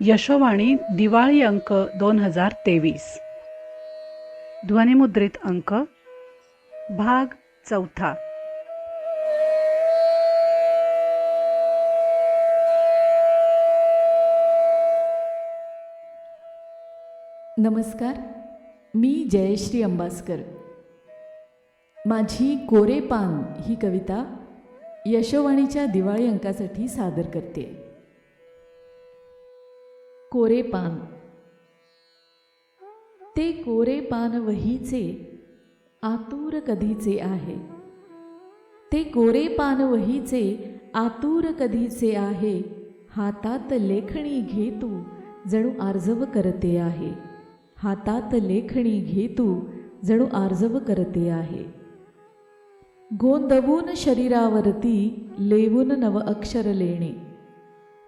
यशोवाणी दिवाळी अंक 2023. ध्वनिमुद्रित अंक भाग 4. नमस्कार, मी जयश्री अंबासकर. माझी कोरे पान ही कविता यशोवाणीच्या दिवाळी अंकासाठी सादर करते. कोरे पान. ते कोरे पान वहीचे आतुर कधीचे आहे. ते कोरे पान वहीचे आतुर कधीचे आहे. हातात लेखणी घे तू जणू आर्जव करते आहे. हातात लेखणी घे तू जणू आर्जव करते आहे. गोंदवून शरीरावरती लेवून नव अक्षर लेणे.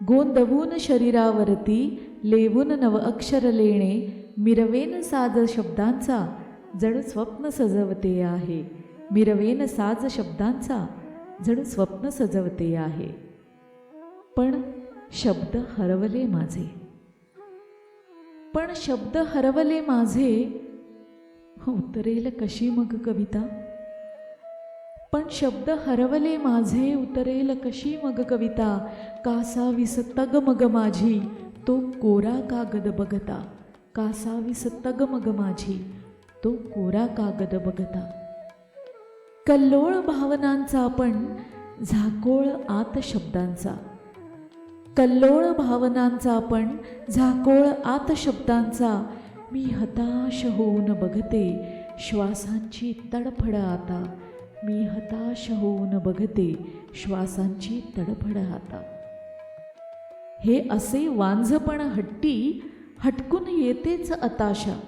गोंदवून शरीरावरती लेवून नव अक्षर लेणे. मिरवेन साज शब्दांचा जणू स्वप्न सजवते आहे. मिरवेन साज शब्दांचा जणू स्वप्न सजवते आहे. पण शब्द हरवले माझे. पण शब्द हरवले माझे. उतरेल कशी मग कविता. पण शब्द हरवले माझे उतरेल कशी मग कविता. कासावी सत्तग मग माझी तो कोरा कागद बघता. कासावी सत्तग मग माझी तो कोरा कागद बघता. कल्लोळ भावनांचा पण झाकोळ आत शब्दांचा. कल्लोळ भावनांचा पण झाकोळ आत शब्दांचा. मी हताश होऊन बघते श्वासांची तडफड आता. मी हताश होऊन बघते श्वासांची तडफड आता. हे असे वांझपण हट्टी हटकून येतेच अताशा.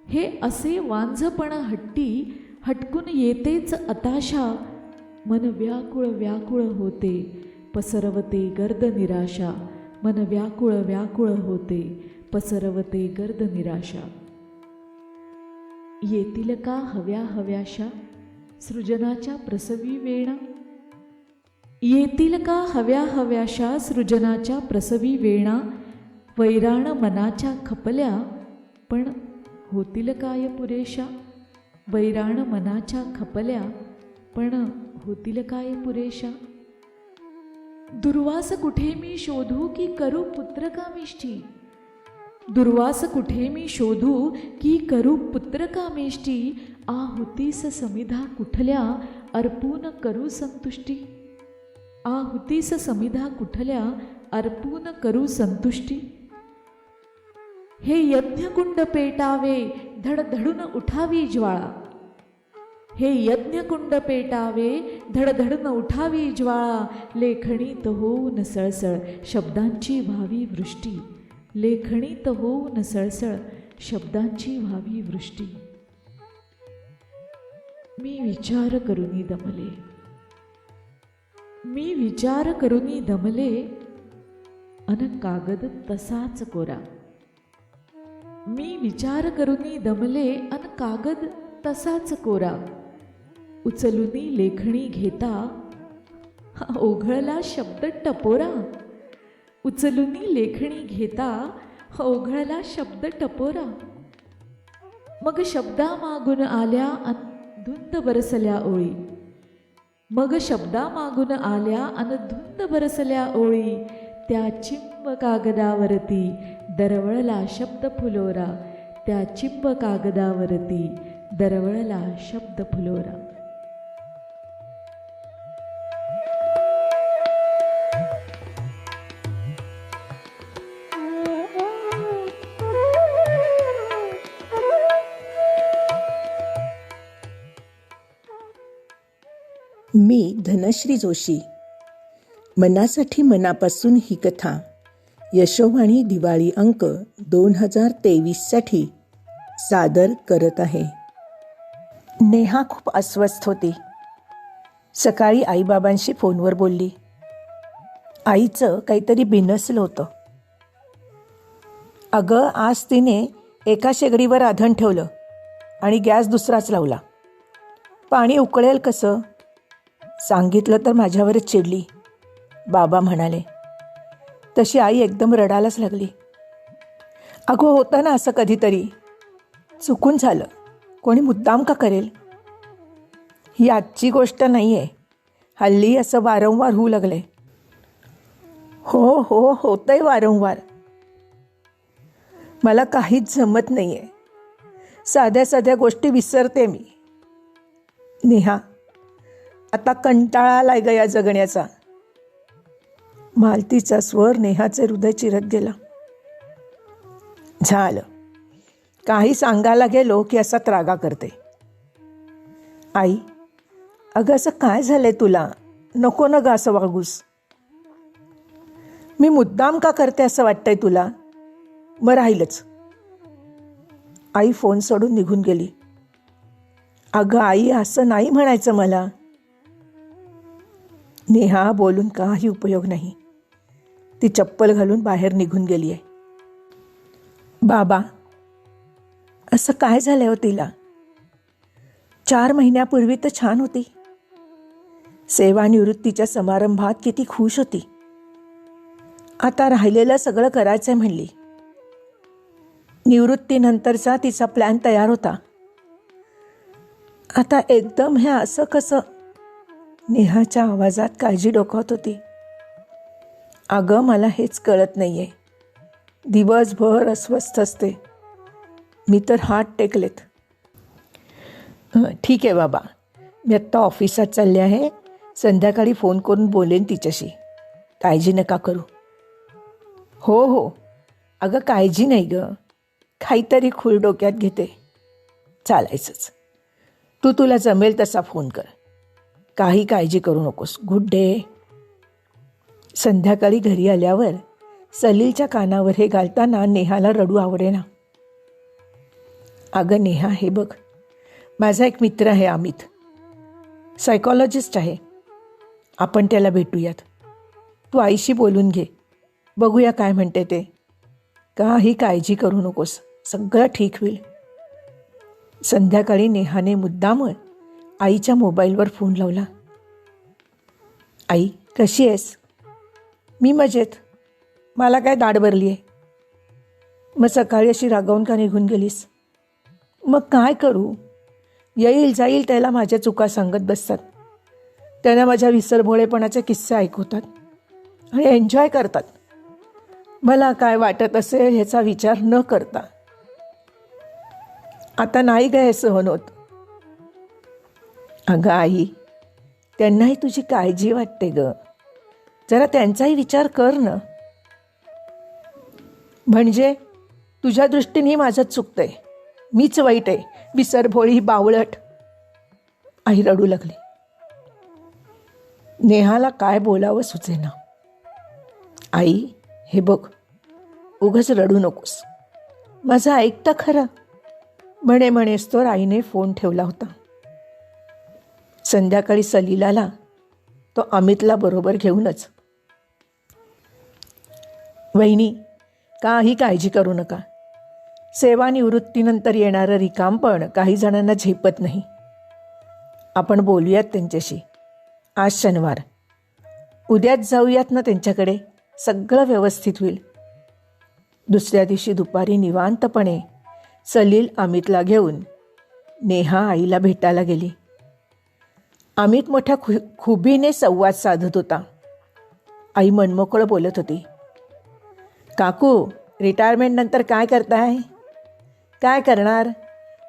हे असे वांझपण हट्टी हटकून येतेच अताशा. मन व्याकुळ व्याकुळ होते पसरवते गर्द निराशा. मन व्याकुळ व्याकुळ होते पसरवते गर्द निराशा. येतील का हव्या हव्याशा सृजनाच्या प्रसवी वेणा. येतील का हव्या हव्याशा सृजनाच्या प्रसवी वेणा. वैराण मनाच्या खपल्या पण होतील काय पुरेशा. वैराण मनाच्या खपल्या पण होतील काय पुरेशा. दुर्वास कुठे मी शोधू की करू पुत्रकामेष्टी. दुर्वास कुठे मी शोधू की करू पुत्रकामेष्टी. आहुतीस समिधा कुठल्या अर्पून करू संतुष्टी. आहुतीस समिधा कुठल्या अर्पून करू संतुष्टी. हे यज्ञकुंड पेटावे धडधडून उठावी ज्वाळा. हे यज्ञकुंड पेटावे धडधडून उठावी ज्वाळा. लेखणीत होऊन सळसळ शब्दांची व्हावी वृष्टी. लेखणीत होऊन सळसळ शब्दांची व्हावी वृष्टी. मी विचार करूनी दमले. मी विचार करूनी दमले अन कागद तसाच कोरा. मी विचार करूनी दमले अन कागद तसाच कोरा. उचलूनी लेखणी घेता ओघळला शब्द टपोरा. उचलूनी लेखणी घेता ओघळला शब्द टपोरा. मग शब्दा मागून आल्या अन धुंद बरसल्या ओळी. मग शब्दा मागून आल्या अन धुंद बरसल्या ओळी. त्या चिंब कागदावरती दरवळला शब्द फुलोरा. त्या चिंब कागदावरती दरवळला शब्द फुलोरा. मी धनश्री जोशी. मनासाठी मनापासून ही कथा यशोवाणी दिवाळी अंक 2023साठी सादर करत आहे. नेहा खूप अस्वस्थ होती. सकाळी आईबाबांशी फोनवर बोलली. आईचं काहीतरी बिनसलं होतं. अगं, आज तिने एका शेगडीवर आधण ठेवलं आणि गॅस दुसराच लावला. पाणी उकळेल कसं सांगितलं तर माझ्यावरच चिडली. बाबा म्हणाले, तशी आई एकदम रडायलाच लागली. अगं होतं ना असं कधीतरी, चुकून झालं, कोणी मुद्दाम का करेल? ही आजची गोष्ट नाही आहे, हल्ली असं वारंवार होऊ लागलंय. हो होतंय वारंवार. मला काहीच जमत नाही आहे. साध्या साध्या गोष्टी विसरते मी. नेहा, आता कंटाळा आलाय ग या जगण्याचा. मालतीचा स्वर नेहाचे हृदय चिरत गेला. झालं, काही सांगायला गेलो की असा त्रागा करते. आई, अगं असं काय झालंय तुला? नको न ग असं वागूस. मी मुद्दाम का करते असं वाटतंय तुला? मग राहीलच. आई फोन सोडून निघून गेली. अगं आई, असं नाही म्हणायचं मला. नेहा बोलून काही उपयोग नाही. ती चप्पल घालून बाहेर निघून गेली आहे. बाबा, असं काय झालं हो तिला? 4 महिन्यापूर्वी तर छान होती. सेवानिवृत्तीच्या समारंभात किती खुश होती. आता राहिलेलं सगळं करायचंय म्हणली. निवृत्तीनंतरचा तिचा प्लॅन तयार होता. आता एकदम हे असं कसं? नेहाच्या आवाजात काळजी डोकावत होती. अगं मला हेच कळत नाहीये. दिवसभर अस्वस्थ असते. मी तर हात टेकलेत. ठीक आहे बाबा, मी आत्ता ऑफिसात चालले आहे. संध्याकाळी फोन करून बोलेन तिच्याशी. काळजी नका करू. हो अगं काळजी नाही ग, काहीतरी खूळ डोक्यात घेते. चालायचंच. तुला जमेल तसा फोन कर. काही काळजी करू नकोस. Good day. संध्याकाळी घरी आल्यावर सलीलच्या कानावर हे घालताना नेहाला रडू आवडेना. अगं नेहा, हे बघ, माझा एक मित्र आहे अमित, सायकॉलॉजिस्ट आहे. आपण त्याला भेटूयात. तू आईशी बोलून घे, बघूया काय म्हणते ते. काही काळजी करू नकोस, सगळं ठीक होईल. संध्याकाळी नेहाने मुद्दाम आईच्या मोबाईलवर फोन लावला. आई, कशी आहेस? मी मजेत. मला काय दाढ भरली आहे? मग सकाळी अशी रागावून का निघून गेलीस? मग काय करू? येईल जाईल त्याला माझ्या चुका सांगत बसतात. त्यांना माझ्या विसरभोळेपणाचे किस्से ऐकवतात आणि एन्जॉय करतात. मला काय वाटत असेल ह्याचा विचार न करता. आता नाही काय सहन होत. अगं आई, त्यांनाही तुझी काळजी वाटते ग. जरा त्यांचाही विचार कर ना. म्हणजे तुझ्या दृष्टीने माझंच चुकतंय, मीच वाईट आहे, विसरभोळी, बावळट. आई रडू लागली. नेहाला काय बोलावं सुचेना. आई, हे बघ, उगाच रडू नकोस. माझं ऐकतं खरं. म्हणेस तर आईने फोन ठेवला होता. संध्याकाळी सलीलाला तो अमितला बरोबर घेऊनच. वहिनी, काही काळजी करू नका. सेवानिवृत्तीनंतर येणारं रिकामपण काही जणांना झेपत नाही. आपण बोलूयात त्यांच्याशी. आज शनिवार, उद्याच जाऊयात ना त्यांच्याकडे. सगळं व्यवस्थित होईल. दुसऱ्या दिवशी दुपारी निवांतपणे सलील अमितला घेऊन नेहा आईला भेटायला गेली. अमित मोठ्या खुबीने संवाद साधत होता. आई मनमोकळं बोलत होती. काकू, रिटायरमेंट नंतर काय करताय? काय करणार?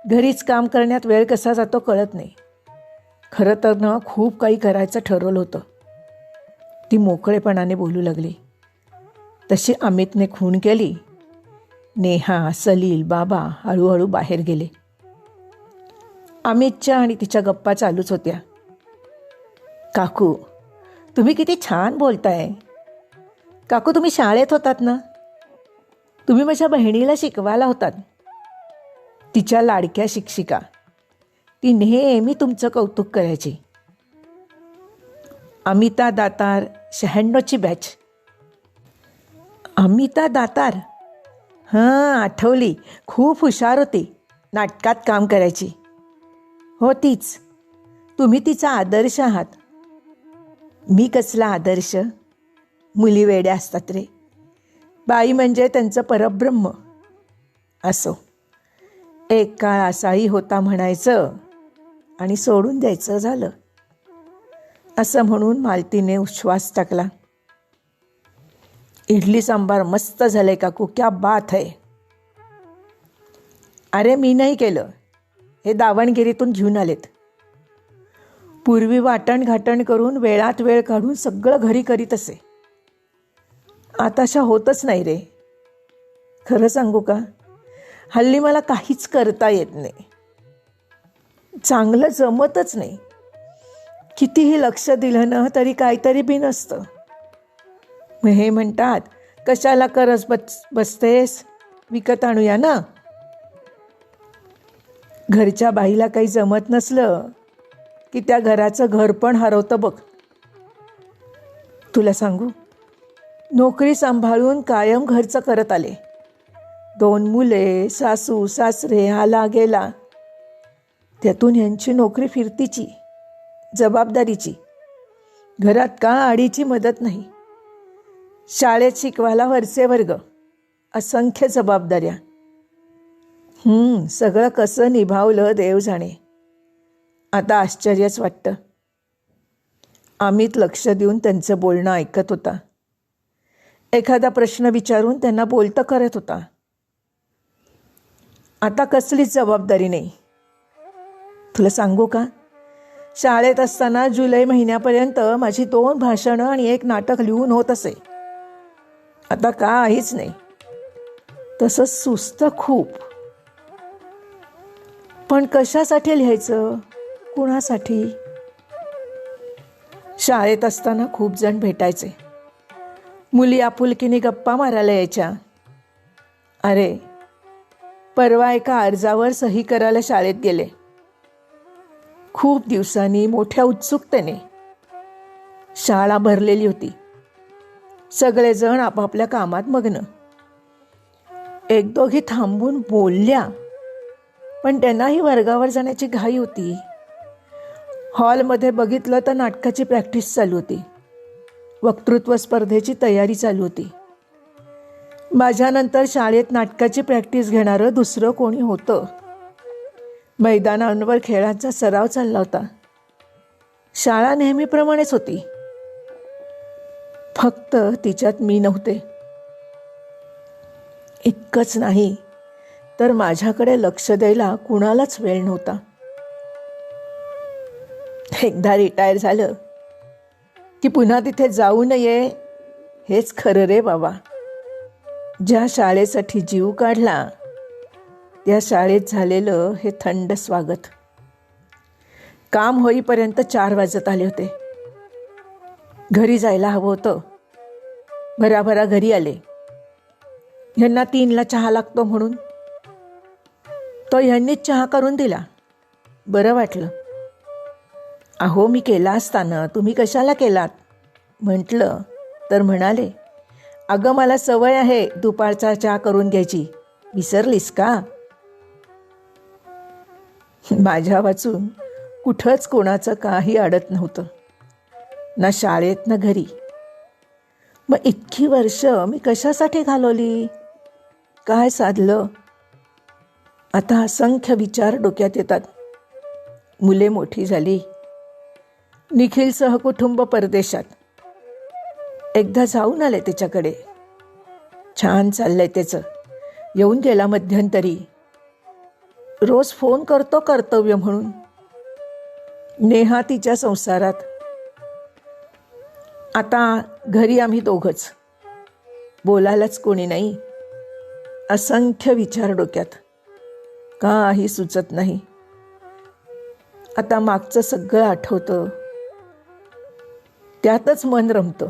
घरीच काम करण्यात वेळ कसा जातो कळत नाही. खरं तर ना खूप काही करायचं ठरवलं होतं. ती मोकळेपणाने बोलू लागली. तशी अमितने खूण केली. नेहा, सलील, बाबा हळूहळू बाहेर गेले. अमितच्या आणि तिच्या गप्पा चालूच होत्या. काकू, तुम्ही किती छान बोलताय. काकू, तुम्ही शाळेत होतात ना? तुम्ही माझ्या बहिणीला शिकवायला होतात. तिच्या लाडक्या शिक्षिका. ती नेहमी तुमचं कौतुक करायची. अमिता दातार, 96ची बॅच. अमिता दातार? हां, आठवली. खूप हुशार होती. नाटकात काम करायची. हो, तीच. तुम्ही तिचा आदर्श आहात. मी कसला आदर्श? मुली वेड्या असतात रे. बाई म्हणजे त्यांचं परब्रह्म. असो, एक काळ असाही होता म्हणायचं आणि सोडून द्यायचं झालं. असं म्हणून मालतीने उश्वास टाकला. इडली सांबार मस्त झालंय काकू, क्या बात है. अरे मी नाही केलं, हे दावणगिरीतून घेऊन आलेत. पूर्वी वाटण घाटण करून वेळात वेळ काढून सगळं घरी करीत असे. आताशा होतच नाही रे. खरं सांगू का, हल्ली मला काहीच करता येत नाही. चांगलं जमतच नाही. कितीही लक्ष दिलं ना तरी काहीतरी बी नसतं. मग हे म्हणतात, कशाला करस बसतेस, विकत आणूया ना. घरच्या बाईला काही जमत नसलं की त्या घराचं घर पण हरवतं बघ. तुला सांगू, नोकरी सांभाळून कायम घरचं करत आले. 2 मुले, सासू सासरे, आला गेला. त्यातून यांची नोकरी फिरतीची, जबाबदारीची. घरात का आडीची मदत नाही. शाळेत शिकवायला वरचे वर्ग, असंख्य जबाबदाऱ्या. सगळं कसं निभावलं देव जाणे. आता आश्चर्यच वाटतं. अमित लक्ष देऊन त्यांचं बोलणं ऐकत होता. एखादा प्रश्न विचारून त्यांना बोलतं करत होता. आता कसलीच जबाबदारी नाही. तुला सांगू का, शाळेत असताना जुलै महिन्यापर्यंत माझी 2 भाषणं आणि 1 नाटक लिहून होत असे. आता काहीच नाही. तसं सुस्त खूप. पण कशासाठी लिहायचं, कुणासाठी? शाळेत असताना खूप जण भेटायचे. मुली आपुलकीने गप्पा मारायला यायच्या. अरे, परवा एका अर्जावर सही करायला शाळेत गेले. खूप दिवसांनी मोठ्या उत्सुकतेने. शाळा भरलेली होती. सगळेजण आपापल्या कामात मग्न. 1-2घी थांबून बोलल्या, पण त्यांनाही वर्गावर जाण्याची घाई होती. हॉलमध्ये बघितलं तर नाटकाची प्रॅक्टिस चालू होती. वक्तृत्व स्पर्धेची तयारी चालू होती. माझ्यानंतर शाळेत नाटकाची प्रॅक्टिस घेणारं दुसरं कोणी होतं. मैदानांवर खेळाचा सराव चालला होता. शाळा नेहमीप्रमाणेच होती. फक्त तिच्यात मी नव्हते. इतकंच नाही तर माझ्याकडे लक्ष द्यायला कुणालाच वेळ नव्हता. एकदा रिटायर झालं की पुन्हा तिथे जाऊ नये हेच खरं रे बाबा. ज्या शाळेसाठी जीव काढला त्या शाळेत झालेलं हे थंड स्वागत. काम होईपर्यंत 4 वाजत आले होते. घरी जायला हवं होतं. भराभरा घरी आले. ह्यांना 3ला चहा लागतो म्हणून तो ह्यांनीच चहा करून दिला. बरं वाटलं. अहो, मी केला असताना तुम्ही कशाला केलात म्हटलं तर म्हणाले, अगं मला सवय आहे दुपारचा चहा करून घ्यायची, विसरलीस का? माझ्या वाचून कुठंच कोणाचं काही अडत नव्हतं, ना शाळेत ना घरी. मग इतकी वर्ष मी कशासाठी घालवली, काय साधलं? आता असंख्य विचार डोक्यात येतात. मुले मोठी झाली. निखिल सहकुटुंब परदेशात. एकदा जाऊन आले त्याच्याकडे. छान चाललंय त्याचं. येऊन गेला मध्यंतरी. रोज फोन करतो कर्तव्य म्हणून. नेहा तिच्या संसारात. आता घरी आम्ही दोघंच. बोलायलाच कोणी नाही. असंख्य विचार डोक्यात. काही सुचत नाही. आता मागचं सगळं आठवतं. त्यातच मन रमतं.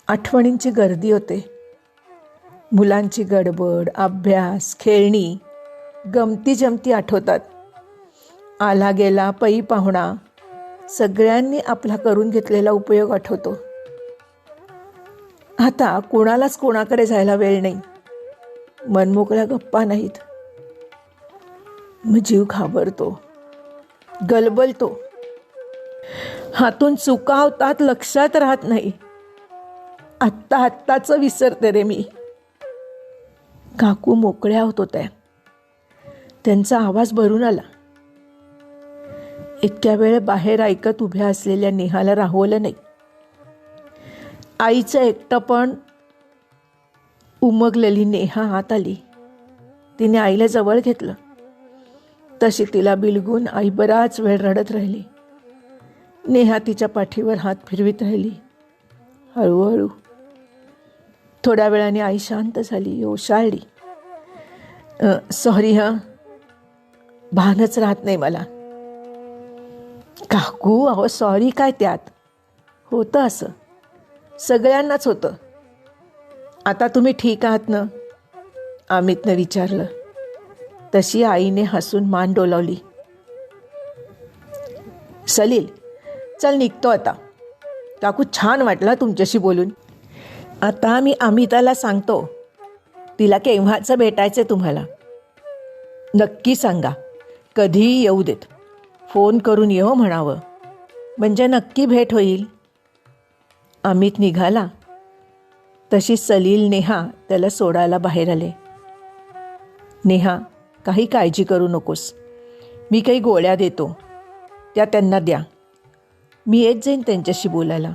आठवणींची गर्दी होते. मुलांची गडबड, अभ्यास, खेळणी, गमती जमती आठवतात. आला गेला पै पाहुणा, सगळ्यांनी आपला करून घेतलेला उपयोग आठवतो. आता कोणालाच कोणाकडे जायला वेळ नाही. मनमोकळ्या गप्पा नाहीत. मग जीव घाबरतो, गलबलतो. हातून चुका होतात, लक्षात राहत नाही. आत्ताचं विसरते रे मी. काकू मोकळ्या होत होत्या. त्यांचा आवाज भरून आला. इतक्या वेळ बाहेर ऐकत उभ्या असलेल्या नेहाला राहवलं नाही. आईचं एकटं पण उमगलेली नेहा आत आली. तिने आईला जवळ घेतलं. तशी तिला बिलगून आई बराच वेळ रडत राहिली. नेहा तिच्या पाठीवर हात फिरवीत राहिली. हळूहळू थोड्या वेळाने आई शांत झाली, ओशाळली. सॉरी हां, भानच राहत नाही मला. काकू, अहो सॉरी काय त्यात? होतं असं, सगळ्यांनाच होतं. आता तुम्ही ठीक आहात ना? अमितनं विचारलं. तशी आईने हसून मान डोलावली. सलील, चल निघतो आता. काकू, छान वाटलं तुमच्याशी बोलून. आता मी अमिताला सांगतो. तिला केव्हाचं भेटायचं तुम्हाला. नक्की सांगा, कधीही येऊ देत. फोन करून येऊ म्हणावं, म्हणजे नक्की भेट होईल. अमित निघाला तशी सलील, नेहा त्याला सोडायला बाहेर आले. नेहा, काही काळजी करू नकोस. मी काही गोळ्या देतो, त्या त्यांना द्या. मी येत जाईन त्यांच्याशी बोलायला.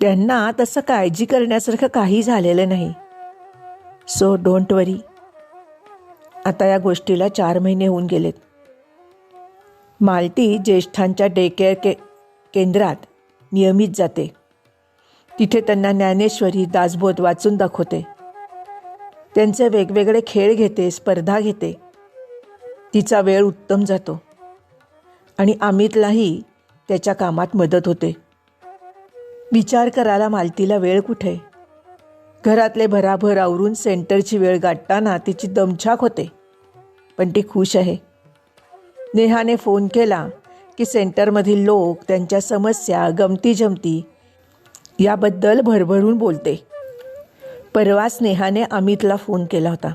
त्यांना तसं काळजी करण्यासारखं काही झालेलं नाही. सो डोंट वरी. आता या गोष्टीला 4 महिने होऊन गेलेत. मालती ज्येष्ठांच्या डे केअर केंद्रात नियमित जाते. तिथे त्यांना ज्ञानेश्वरी, दासबोध वाचून दाखवते. त्यांचे वेगवेगळे खेळ घेते, स्पर्धा घेते. तिचा वेळ उत्तम जातो आणि अमितलाही त्याच्या कामात मदत होते. विचार करायला मालतीला वेळ कुठे? घरातले भराभर आवरून सेंटरची वेळ गाठताना तिची दमछाक होते, पण ती खुश आहे. नेहाने फोन केला की सेंटरमधील लोक त्यांच्या समस्या, गमती-जमती याबद्दल भरभरून बोलते. परवाच नेहाने अमितला फोन केला होता.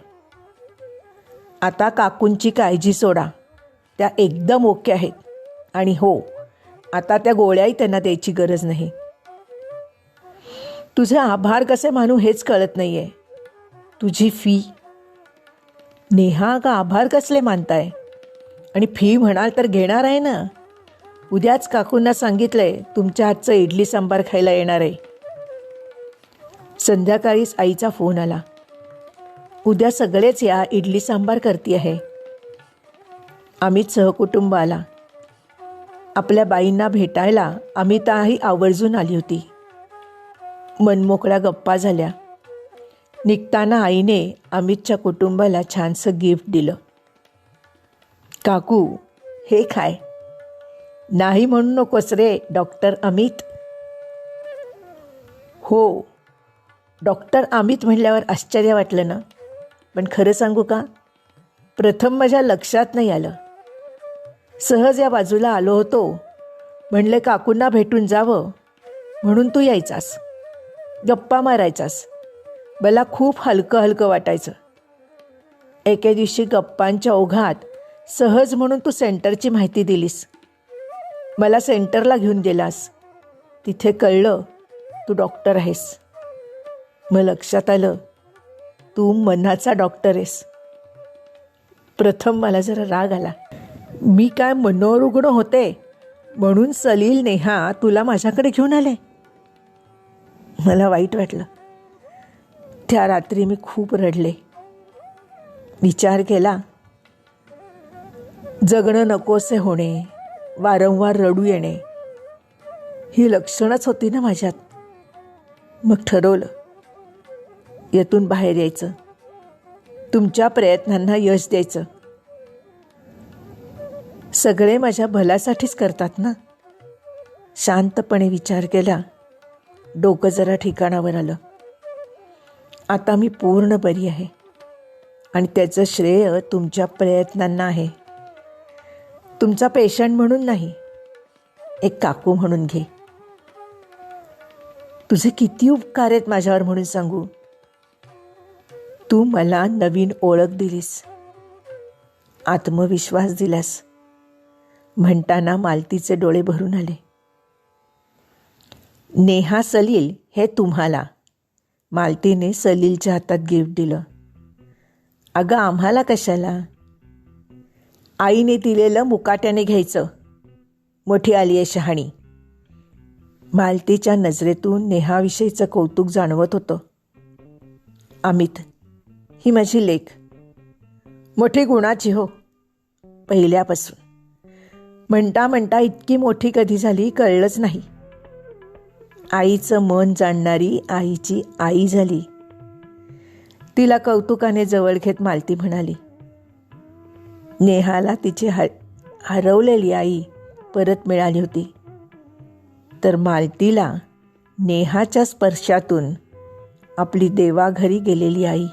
आता काकूंची काळजी सोडा, त्या एकदम ओके आहेत. आणि हो, आता त्या गोळ्याही त्यांना द्यायची गरज नाही. तुझे आभार कसे मानू हेच कळत नाही आहे. तुझी फी. नेहा, का आभार कसले मानताय? आणि फी म्हणाल तर घेणार आहे ना. उद्याच काकूंना सांगितलंय तुमच्या हातचं इडली सांबार खायला येणार आहे. संध्याकाळीच आईचा फोन आला. उद्या सगळेच या, इडली सांबार करते आहे. अमित सहकुटुंब आला. आपल्या बाईंना भेटायला अमिताही आवर्जून आली होती. मनमोकळ्या गप्पा झाल्या. निघताना आईने अमितच्या कुटुंबाला छानसं गिफ्ट दिलं. काकू, हे खाय. नाही म्हणू नकोस रे डॉक्टर अमित. हो, डॉक्टर अमित म्हणल्यावर आश्चर्य वाटलं ना. पण खरं सांगू का, प्रथम माझ्या लक्षात नाही आलं. सहज या बाजूला आलो होतो. म्हणले काकूंना भेटून जावं म्हणून तू यायचास, गप्पा मारायचास. मला खूप हलकं हलकं वाटायचं. एके दिवशी गप्पांच्या ओघात सहज म्हणून तू सेंटरची माहिती दिलीस. मला सेंटरला घेऊन गेलास. तिथे कळलं तू डॉक्टर आहेस. मग लक्षात आलं तू मनाचा डॉक्टर आहेस. प्रथम मला जरा राग आला. मी काय मनोरुग्ण होते म्हणून सलील, नेहा तुला माझ्याकडे घेऊन आले. मला वाईट वाटलं. त्या रात्री मी खूप रडले. विचार केला, जगणं नकोसे होणे, वारंवार रडू येणे ही लक्षणच होती ना माझ्यात. मग ठरवलं यातून बाहेर यायचं, तुमच्या प्रयत्नांना यश द्यायचं. सगळे माझ्या भल्यासाठीच करतात ना. शांतपणे विचार केला. डोकं जरा ठिकाणावर आलं. आता मी पूर्ण बरी आहे आणि त्याचं श्रेय तुमच्या प्रयत्नांना आहे. तुमचा पेशंट म्हणून नाही, एक काकू म्हणून घे. तुझे किती उपकार आहेत माझ्यावर म्हणून सांगू. तू मला नवीन ओळख दिलीस, आत्मविश्वास दिलास. म्हणताना मालतीचे डोळे भरून आले. नेहा, सलील हे तुम्हाला मालतीने सलीलच्या हातात गिफ्ट दिलं. अगं आम्हाला कशाला? आईने दिलेलं मुकाट्याने घ्यायचं. मोठी आली आहे शहाणी. मालतीच्या नजरेतून नेहाविषयीचं कौतुक जाणवत होतं. अमित, ही माझी लेक. मोठी गुणाची हो, पहिल्यापासून. म्हणता म्हणता इतकी मोठी कधी झाली कळलंच नाही. आईचं मन जाणणारी आईची आई झाली. तिला कौतुकाने जवळ घेत मालती म्हणाली, नेहाला तिची हरवलेली आई परत मिळाली होती, तर मालतीला नेहाच्या स्पर्शातून आपली देवाघरी गेलेली आई.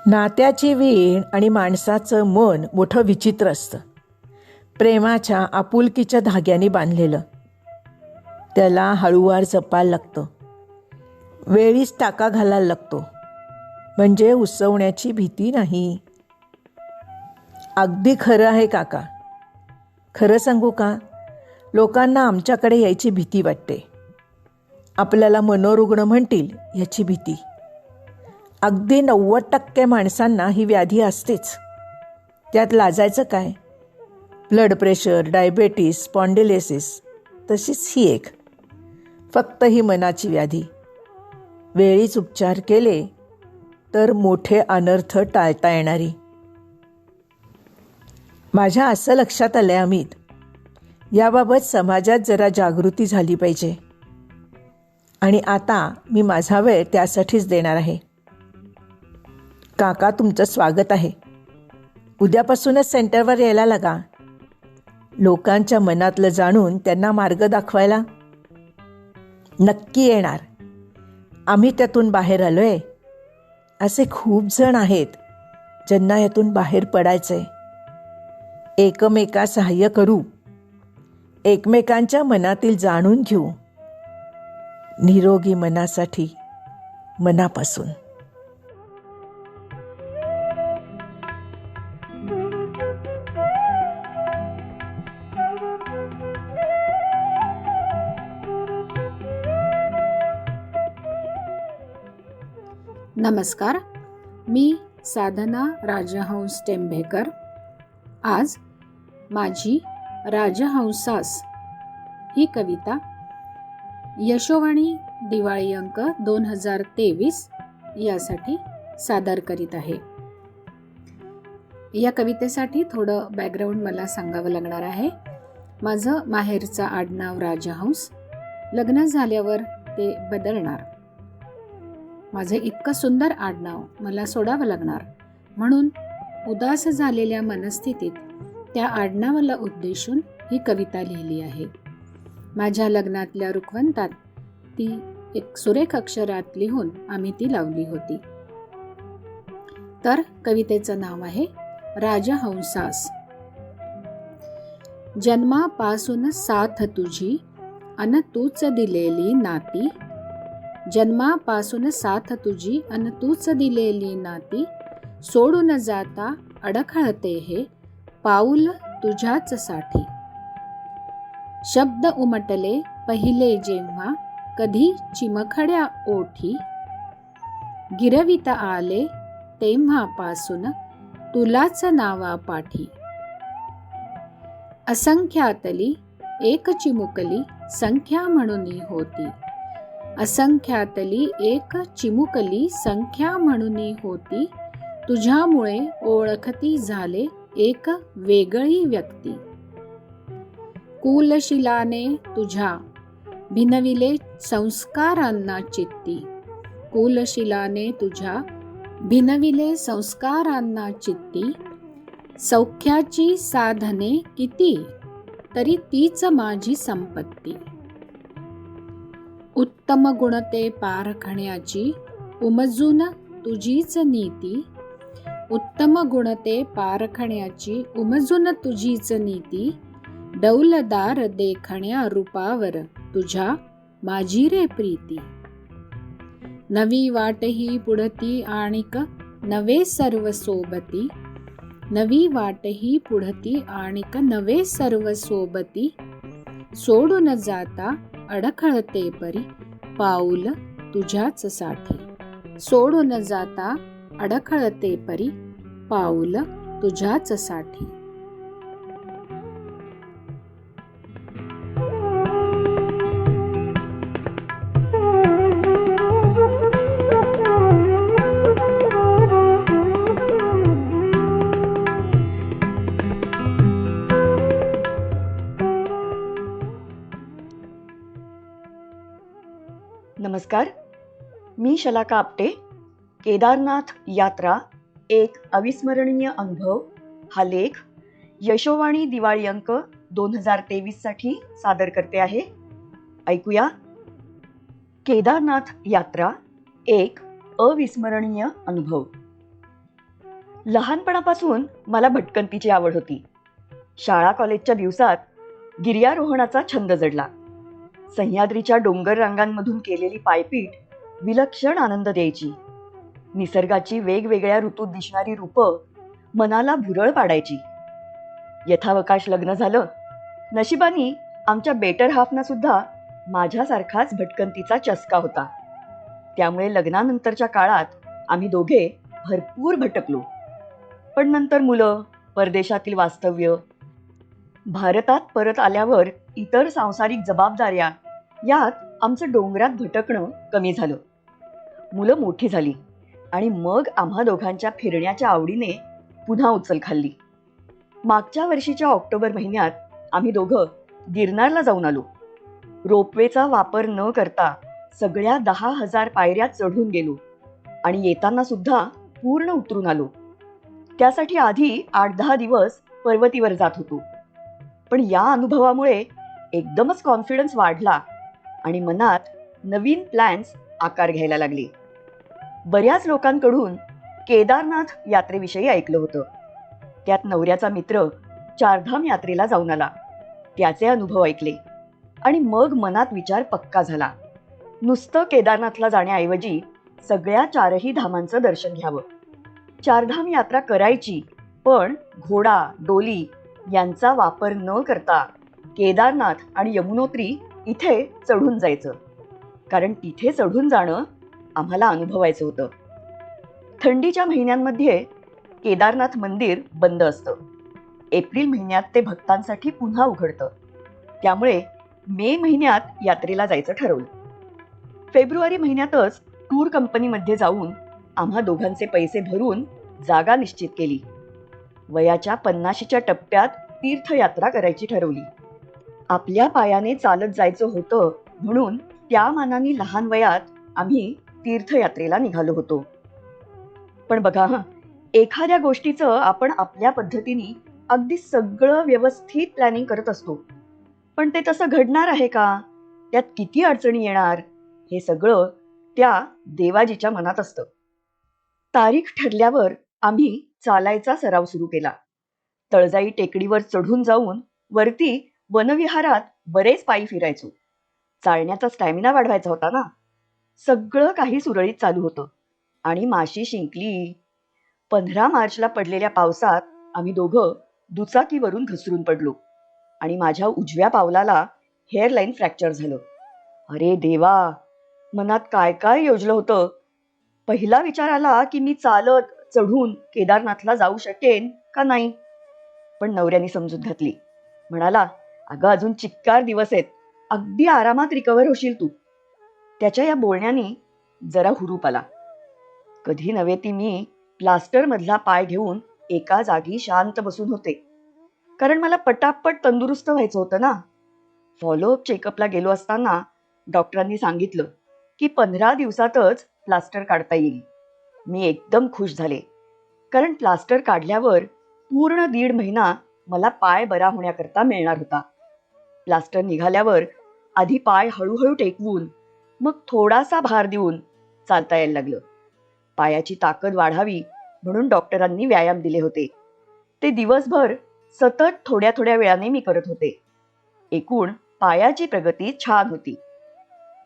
नात्याची वीण आणि माणसाचं मन मोठं विचित्र असतं. प्रेमाच्या आपुलकीच्या धाग्याने बांधलेलं. त्याला हळूवार जपायला लागतं. वेळीच टाका घालायला लागतो, म्हणजे उसवण्याची भीती नाही. अगदी खरं आहे काका. खरं सांगू का, लोकांना आमच्याकडे यायची भीती वाटते. आपल्याला मनोरुग्ण म्हणतील याची भीती. अगदी 90% माणसांना ही व्याधी असतेच. त्यात लाजायचं काय? ब्लड प्रेशर, डायबेटीस, स्पॉन्डिलोसिस, तशीच ही एक. फक्त ही मनाची व्याधी. वेळीच उपचार केले तर मोठे अनर्थ टाळता येणारी. माझ्या असं लक्षात आलंय अमित, याबाबत समाजात जरा जागृती झाली पाहिजे. आणि आता मी माझा वेळ त्यासाठीच देणार आहे. काका, तुमचं स्वागत आहे. उद्यापासूनच सेंटरवर यायला लागा. लोकांच्या मनातलं जाणून त्यांना मार्ग दाखवायला. नक्की येणार. आम्ही त्यातून बाहेर आलोय. असे खूप जण आहेत ज्यांना यातून बाहेर पडायचंय. एकमेका सहाय्य करू. एकमेकांच्या मनातील जाणून घेऊ. निरोगी मनासाठी मनापासून. नमस्कार, मी साधना राजहंस टेंभेकर. आज माझी राजहंसास ही कविता यशोवाणी दिवाळी अंक 2023 यासाठी सादर करीत आहे. या कवितेसाठी थोडं बॅकग्राऊंड मला सांगावं लागणार आहे. माझं माहेरचं आडनाव राजहंस. लग्न झाल्यावर ते बदलणार. माझे इतकं सुंदर आडनाव मला सोडावं लागणार, म्हणून उदास झालेल्या मनस्थितीत त्या आडनावाला उद्देशून ही कविता लिहिली आहे. माझ्या लग्नातल्या रुखवंतात ती एक सुरेख अक्षरात लिहून आम्ही ती लावली होती. तर कवितेचं नाव आहे राजहंसास. जन्मापासून साथ तुझी अन तूच दिलेली नाती. जन्मापासून साथ तुझी अन तूच दिलेली नाती. सोडून जाता अडखळते हे पाऊल तुझ्याच साठी. शब्द उमटले पहिले जेव्हा कधी चिमखड्या ओठी. गिरवित आले तेव्हापासून तुलाच नावा पाठी. असंख्यातली एक चिमुकली संख्या म्हणून होती. असंख्यातली एक चिमुकली संख्या म्हणून होती. तुझ्यामुळे ओळखती झाले एक वेगळी व्यक्ती. कुलशिलाने तुझ्या भिनविले संस्कारांना चित्ती. कुलशिलाने तुझ्या भिनविले संस्कारांना चित्ती. सौख्याची साधने किती तरी तीच माझी संपत्ती. उत्तम गुणते पारखण्याची उमजून तुझीच नीती. उत्तम गुणते पारखण्याची उमजून तुझीच नीती. डौलदार देखण्या रूपावर तुझ्या माझी रे प्रीती. नवी वाटही पुढती आणिक नवे सर्व सोबती. नवी वाटही पुढती आणिक नवे सर्व सोबती. सोडून जाता अडखळते परी पाऊल तुझ्याच साठी, सोडून जाता अडखळते परी, पाऊल तुझ्याच साठी. नमस्कार, मी शलाका आपटे. केदारनाथ यात्रा एक अविस्मरणीय अनुभव हा लेख यशोवाणी दिवाळी अंक 2023 साठी सादर करते आहे. ऐकूया. केदारनाथ यात्रा एक अविस्मरणीय अनुभव. लहानपणापासून मला भटकंतीची आवड होती. शाळा कॉलेजच्या दिवसात गिर्यारोहणाचा छंद जडला. सह्याद्रीच्या डोंगर रांगांमधून केलेली पायपीट विलक्षण आनंद द्यायची. निसर्गाची वेगवेगळ्या ऋतूत दिसणारी रूपं मनाला भुरळ पाडायची. यथावकाश लग्न झालं. नशिबाने आमच्या बेटर हाफना सुद्धा माझ्यासारखाच भटकंतीचा चस्का होता. त्यामुळे लग्नानंतरच्या काळात आम्ही दोघे भरपूर भटकलो. पण नंतर मुलं, परदेशातील वास्तव्य, भारतात परत आल्यावर इतर सांसारिक जबाबदाऱ्या यात आमचं डोंगरात भटकणं कमी झालं. मुलं मोठी झाली आणि मग आम्हा दोघांच्या फिरण्याच्या आवडीने पुन्हा उचल खाल्ली. मागच्या वर्षीच्या ऑक्टोबर महिन्यात आम्ही दोघं गिरनारला जाऊन आलो. रोपवेचा वापर न करता सगळ्या 10,000 पायऱ्या चढून गेलो आणि येताना सुद्धा पूर्ण उतरून आलो. त्यासाठी आधी 8-10 दिवस पर्वतीवर जात होतो. पण या अनुभवामुळे एकदमच कॉन्फिडन्स वाढला आणि मनात नवीन प्लॅन्स आकार घ्यायला लागले. बऱ्याच लोकांकडून केदारनाथ यात्रेविषयी ऐकलं होतं. त्यात नवऱ्याचा मित्र चारधाम यात्रेला जाऊन आला. त्याचे अनुभव ऐकले आणि मग मनात विचार पक्का झाला. नुसतं केदारनाथला जाण्याऐवजी सगळ्या 4ही धामांचं दर्शन घ्यावं. चारधाम यात्रा करायची, पण घोडा, डोली यांचा वापर न करता केदारनाथ आणि यमुनोत्री इथे चढून जायचं. कारण तिथे चढून जाणं आम्हाला अनुभवायचं होतं. थंडीच्या महिन्यांमध्ये केदारनाथ मंदिर बंद असतं. एप्रिल महिन्यात ते भक्तांसाठी पुन्हा उघडतं. त्यामुळे मे महिन्यात यात्रेला जायचं ठरवलं. फेब्रुवारी महिन्यातच टूर कंपनीमध्ये जाऊन आम्हा दोघांचे पैसे भरून जागा निश्चित केली. वयाच्या 50च्या टप्प्यात तीर्थयात्रा करायची ठरवली. आपल्या पायाने चालत जायचं होतं म्हणून त्या मानाने लहान वयात आम्ही तीर्थयात्रेला निघालो होतो. पण बघा एखाद्या गोष्टीचं आपण आपल्या पद्धतीने अगदी सगळं व्यवस्थित प्लॅनिंग करत असतो. पण ते तसं घडणार आहे का? त्यात किती अडचणी येणार? हे सगळं त्या देवाजीच्या मनात असतं. तारीख ठरल्यावर आम्ही चालायचा सराव सुरू केला. तळजाई टेकडीवर चढून जाऊन वरती वनविहारात बरेच पायी फिरायचो. चालण्याचा स्टॅमिना वाढवायचा होता ना. सगळं काही सुरळीत चालू होतं आणि माशी शिंकली. 15 मार्चला पडलेल्या पावसात आम्ही दोघं दुचाकीवरून घसरून पडलो आणि माझ्या उजव्या पावलाला हेअरलाईन फ्रॅक्चर झालं. अरे देवा, मनात काय काय योजलं होतं. पहिला विचार आला की मी चालत चढून केदारनाथला जाऊ शकेन का नाही. पण नवऱ्याने समजूत घातली. म्हणाला, अगं अजून चिक्कार दिवस आहेत, अगदी आरामात रिकव्हर होशील तू. त्याच्या या बोलण्याने जरा हुरूप आला. कधी नव्हे ती मी प्लास्टर मधला पाय घेऊन एका जागी शांत बसून होते. कारण मला पटापट तंदुरुस्त व्हायचं होतं ना. फॉलोअप चेकअपला गेलो असताना डॉक्टरांनी सांगितलं की 15 दिवसातच प्लास्टर काढता येईल. मी एकदम खुश झाले. कारण प्लास्टर काढल्यावर पूर्ण 1.5 महिना मला पाय बरा होण्याकरता मिळणार होता. प्लास्टर निघाल्यावर आधी पाय हळूहळू टेकवून मग थोडासा भार देऊन चालता यायला लागलं. पायाची ताकद वाढावी म्हणून डॉक्टरांनी व्यायाम दिले होते. ते दिवसभर सतत थोड्या थोड्या वेळाने मी करत होते. एकूण पायाची प्रगती छान होती.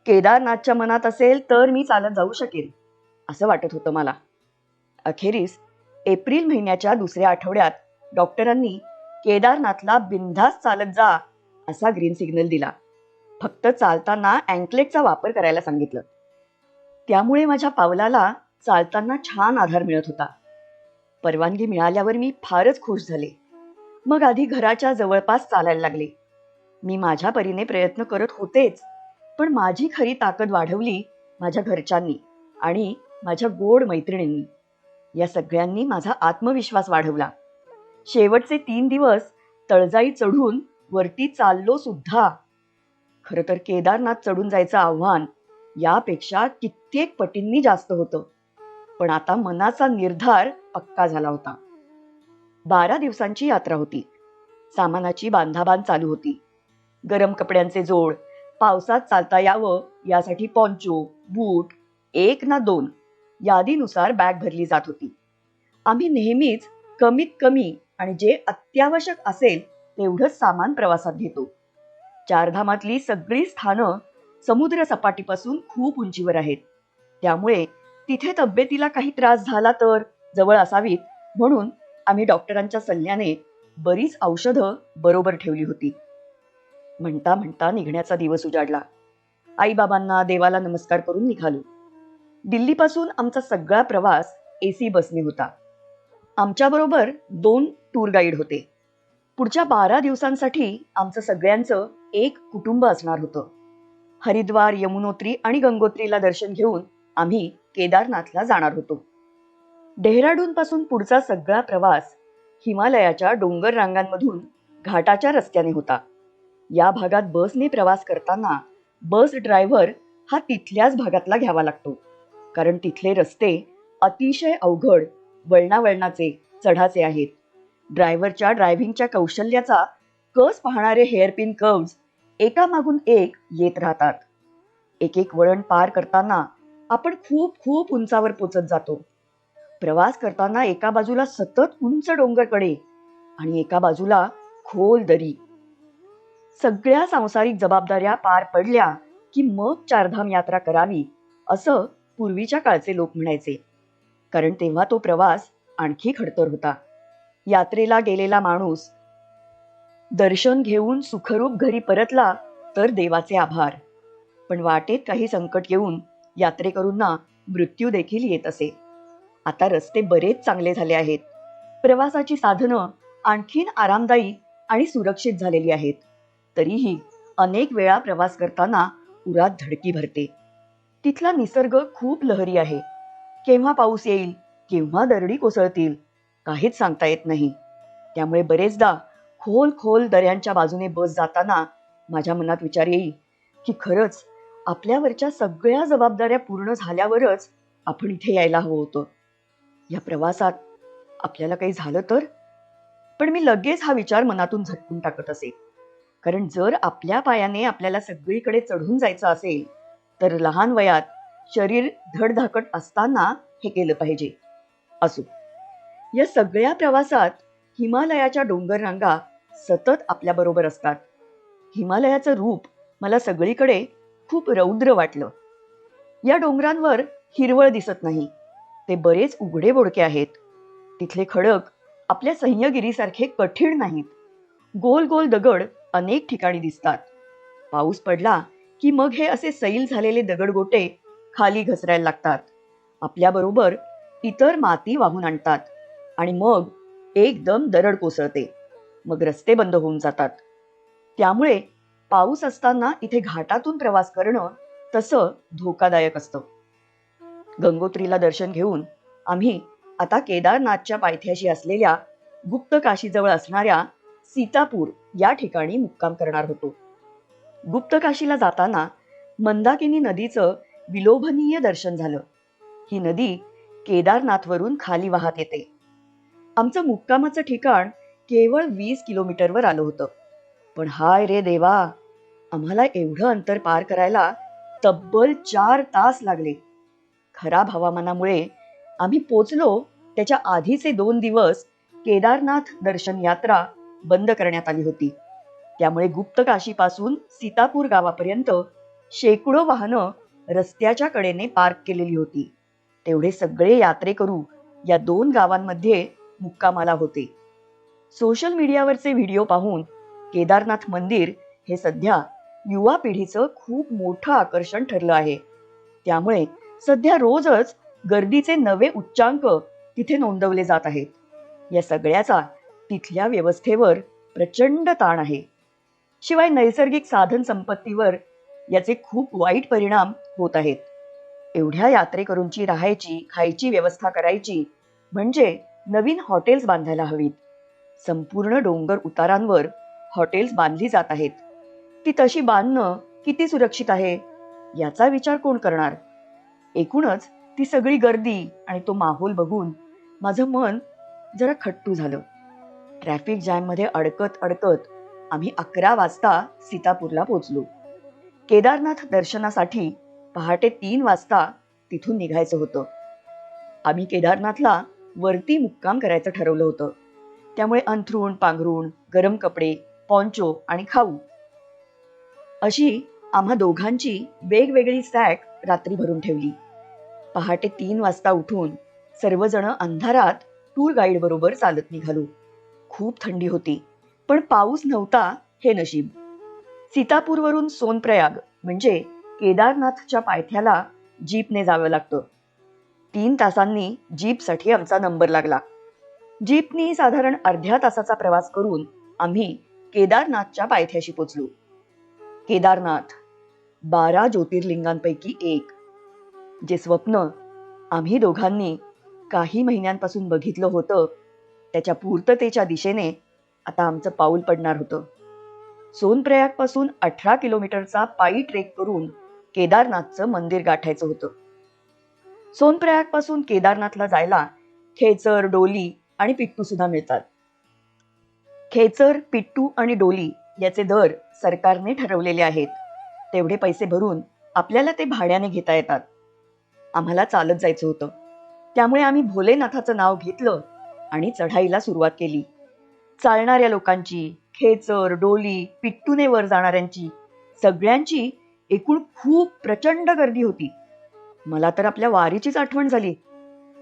केदारनाथच्या मनात असेल तर मी चालत जाऊ शकेल असं वाटत होतं मला. अखेरीस एप्रिल महिन्याच्या दुसऱ्या आठवड्यात डॉक्टरांनी केदारनाथला बिनधास्त चालत जा असा ग्रीन सिग्नल दिला. फक्त चालताना अँकलेटचा वापर करायला सांगितलं. त्यामुळे माझ्या पावलाला चालताना छान आधार मिळत होता. परवानगी मिळाल्यावर मी फारच खुश झाले. मग आधी घराच्या जवळपास चालायला लागले. मी माझ्या परीने प्रयत्न करत होतेच, पण माझी खरी ताकद वाढवली माझ्या घरच्यांनी आणि माझ्या गोड मैत्रिणींनी. या सगळ्यांनी माझा आत्मविश्वास वाढवला. शेवटचे 3 दिवस तळजाई चढून वरती चाललो सुद्धा. खरं तर केदारनाथ चढून जायचं आव्हान यापेक्षा कित्येक पटींनी जास्त होतं, पण आता मनाचा निर्धार पक्का झाला होता. 12 दिवसांची यात्रा होती. सामानाची बांधाबांध चालू होती. गरम कपड्यांचे जोड, पावसात चालता यावं यासाठी पॉन्चो, बूट, 1 ना 2 यादीनुसार बॅग भरली जात होती. आम्ही नेहमीच कमीत कमी आणि जे अत्यावश्यक असेल तेवढंच सामान प्रवासात घेतो. चारधामातली सगळी स्थानं समुद्र सपाटीपासून खूप उंचीवर आहेत. त्यामुळे तिथे तब्येतीला काही त्रास झाला तर जवळ असावीत म्हणून आम्ही डॉक्टरांच्या सल्ल्याने बरीच औषधं बरोबर ठेवली होती. म्हणता म्हणता निघण्याचा दिवस उजाडला. आईबाबांना देवाला नमस्कार करून निघालो. दिल्लीपासून आमचा सगळा प्रवास AC बसने होता. आमच्याबरोबर 2 टूर गाईड होते. पुढच्या 12 दिवसांसाठी आमचं सगळ्यांचं एक कुटुंब असणार होतं. हरिद्वार, यमुनोत्री आणि गंगोत्रीला दर्शन घेऊन आम्ही केदारनाथला जाणार होतो. डेहराडून पासून पुढचा सगळा प्रवास हिमालयाच्या डोंगर रांगांमधून घाटाच्या रस्त्याने होता. या भागात बसने प्रवास करताना बस ड्रायव्हर हा तिथल्याच भागातला घ्यावा लागतो, कारण तिथले रस्ते अतिशय अवघड, वळणावळणाचे, चढाचे आहेत. ड्रायव्हरच्या ड्रायव्हिंगच्या कौशल्याचा कस पाहणारे हेअरपिन कर्व्ज एकामागून एक येत राहतात. एक एक वळण पार करताना आपण खूप खूप उंचावर पोचत जातो. प्रवास करताना एका बाजूला सतत उंच डोंगरकडे आणि एका बाजूला खोल दरी. सगळ्या सांसारिक जबाबदाऱ्या पार पडल्या की मग चारधाम यात्रा करावी असं पूर्वीच्या काळचे लोक म्हणायचे, कारण तेव्हा तो प्रवास आणखी खडतर होता. यात्रेला गेलेला माणूस दर्शन घेऊन सुखरूप घरी परतला तर देवाचे आभार, पण वाटेत काही संकट येऊन यात्रेकरूंना मृत्यू देखील येत असे. आता रस्ते बरेच चांगले झाले आहेत. प्रवासाची साधनं आणखीन आरामदायी आणि सुरक्षित झालेली आहेत. तरीही अनेक वेळा प्रवास करताना उरात धडकी भरते. तिथला निसर्ग खूप लहरी आहे. केव्हा पाऊस येईल, केव्हा दरडी कोसळतील, काहीच सांगता येत नाही. त्यामुळे बरेचदा खोल खोल दऱ्यांच्या बाजूने बस जाताना माझ्या मनात विचार येईल की खरंच आपल्यावरच्या सगळ्या जबाबदाऱ्या पूर्ण झाल्यावरच आपण इथे यायला हवं होतं. या प्रवासात आपल्याला काही झालं तर? पण मी लगेच हा विचार मनातून झटकून टाकत असे, कारण जर आपल्या पायाने आपल्याला सगळीकडे चढून जायचं असेल तर लहान वयात शरीर धडधाकट असताना हे केलं पाहिजे. असो, या सगळ्या प्रवासात हिमालयाच्या डोंगर रांगा सतत आपल्याबरोबर असतात. हिमालयाचं रूप मला सगळीकडे खूप रौद्र वाटलं. या डोंगरांवर हिरवळ दिसत नाही, ते बरेच उघडे बोडके आहेत. तिथले खडक आपल्या सह्यागिरीसारखे कठीण नाहीत. गोल गोल दगड अनेक ठिकाणी दिसतात. पाऊस पडला की मग हे असे सैल झालेले दगडगोटे खाली घसरायला लागतात. आपल्याबरोबर इतर माती वाहून आणतात आणि मग एकदम दरड कोसळते. मग रस्ते बंद होऊन जातात. त्यामुळे पाऊस असताना इथे घाटातून प्रवास करणं तसं धोकादायक असतं. गंगोत्रीला दर्शन घेऊन आम्ही आता केदारनाथच्या पायथ्याशी असलेल्या गुप्त काशीजवळ असणाऱ्या सीतापूर या ठिकाणी मुक्काम करणार होतो. गुप्त काशीला जाताना मंदाकिनी नदीचं विलोभनीय दर्शन झालं. ही नदी केदारनाथवरून खाली वाहत येते. आमचं मुक्कामाचं ठिकाण केवळ 20 किलोमीटरवर आलं होतं. पण हाय रे देवा, आम्हाला एवढं अंतर पार करायला तब्बल 4 तास लागले. खराब हवामानामुळे आम्ही पोचलो त्याच्या आधीचे 2 दिवस केदारनाथ दर्शन यात्रा बंद करण्यात आली होती. त्यामुळे गुप्त काशीपासून सीतापूर गावापर्यंत शेकडो वाहनं रस्त्याच्या कडेने पार्क केलेली होती. तेवढे सगळे यात्रेकरू या 2 गावांमध्ये मुक्कामाला होते. सोशल मीडियावरचे व्हिडिओ पाहून केदारनाथ मंदिर हे सध्या युवा पिढीचं खूप मोठं आकर्षण ठरलं आहे. त्यामुळे सध्या रोजच गर्दीचे नवे उच्चांक तिथे नोंदवले जात आहेत. या सगळ्याचा तिथल्या व्यवस्थेवर प्रचंड ताण आहे. शिवाय नैसर्गिक साधन संपत्तीवर याचे खूप वाईट परिणाम होत आहेत. एवढ्या यात्रेकरूंची राहायची खायची व्यवस्था करायची म्हणजे नवीन हॉटेल्स बांधायला हवीत. संपूर्ण डोंगर उतारांवर हॉटेल्स बांधली जात आहेत. ती तशी बांधणं किती सुरक्षित आहे याचा विचार कोण करणार? एकूणच ती सगळी गर्दी आणि तो माहोल बघून माझं मन जरा खट्टू झालं. ट्रॅफिक जॅममध्ये अडकत अडकत आम्ही 11 वाजता सीतापूरला पोहोचलो. केदारनाथ दर्शनासाठी पहाटे 3 वाजता तिथून निघायचं होतं. आम्ही केदारनाथला वरती मुक्काम करायचं ठरवलं होतं. त्यामुळे अंथरूण पांघरूण, गरम कपडे, पॉन्चो आणि खाऊ अशी आम्हा दोघांची वेगवेगळी सॅक रात्री भरून ठेवली. पहाटे 3 वाजता उठून सर्वजण अंधारात टूर गाईड बरोबर चालत निघालो. खूप थंडी होती, पण पाऊस नव्हता हे नशीब. सीतापूरवरून सोनप्रयाग म्हणजे केदारनाथच्या पायथ्याला जीपने जावं लागतं. 3 तासांनी जीपसाठी आमचा नंबर लागला. जीपनी साधारण अर्ध्या तासाचा प्रवास करून आम्ही केदारनाथच्या पायथ्याशी पोचलो. केदारनाथ 12 ज्योतिर्लिंगांपैकी एक. जे स्वप्न आम्ही दोघांनी काही महिन्यांपासून बघितलं होतं त्याच्या पूर्ततेच्या दिशेने आता आमचं पाऊल पडणार होतं. सोनप्रयाग पासून 18 किलोमीटरचा पायी ट्रेक करून केदारनाथचं मंदिर गाठायचं होतं. सोनप्रयाग पासून केदारनाथला जायला खेचर, डोली आणि पिट्टू सुद्धा मिळतात. खेचर, पिट्टू आणि डोली याचे दर सरकारने ठरवलेले आहेत. तेवढे पैसे भरून आपल्याला ते भाड्याने घेता येतात. आम्हाला चालत जायचं होतं, त्यामुळे आम्ही भोलेनाथाचं नाव घेतलं आणि चढाईला सुरुवात केली. चालणाऱ्या लोकांची, खेचर, डोली, पिट्टूने वर जाणाऱ्यांची, सगळ्यांची एकूण खूप प्रचंड गर्दी होती. मला तर आपल्या वारीचीच आठवण झाली.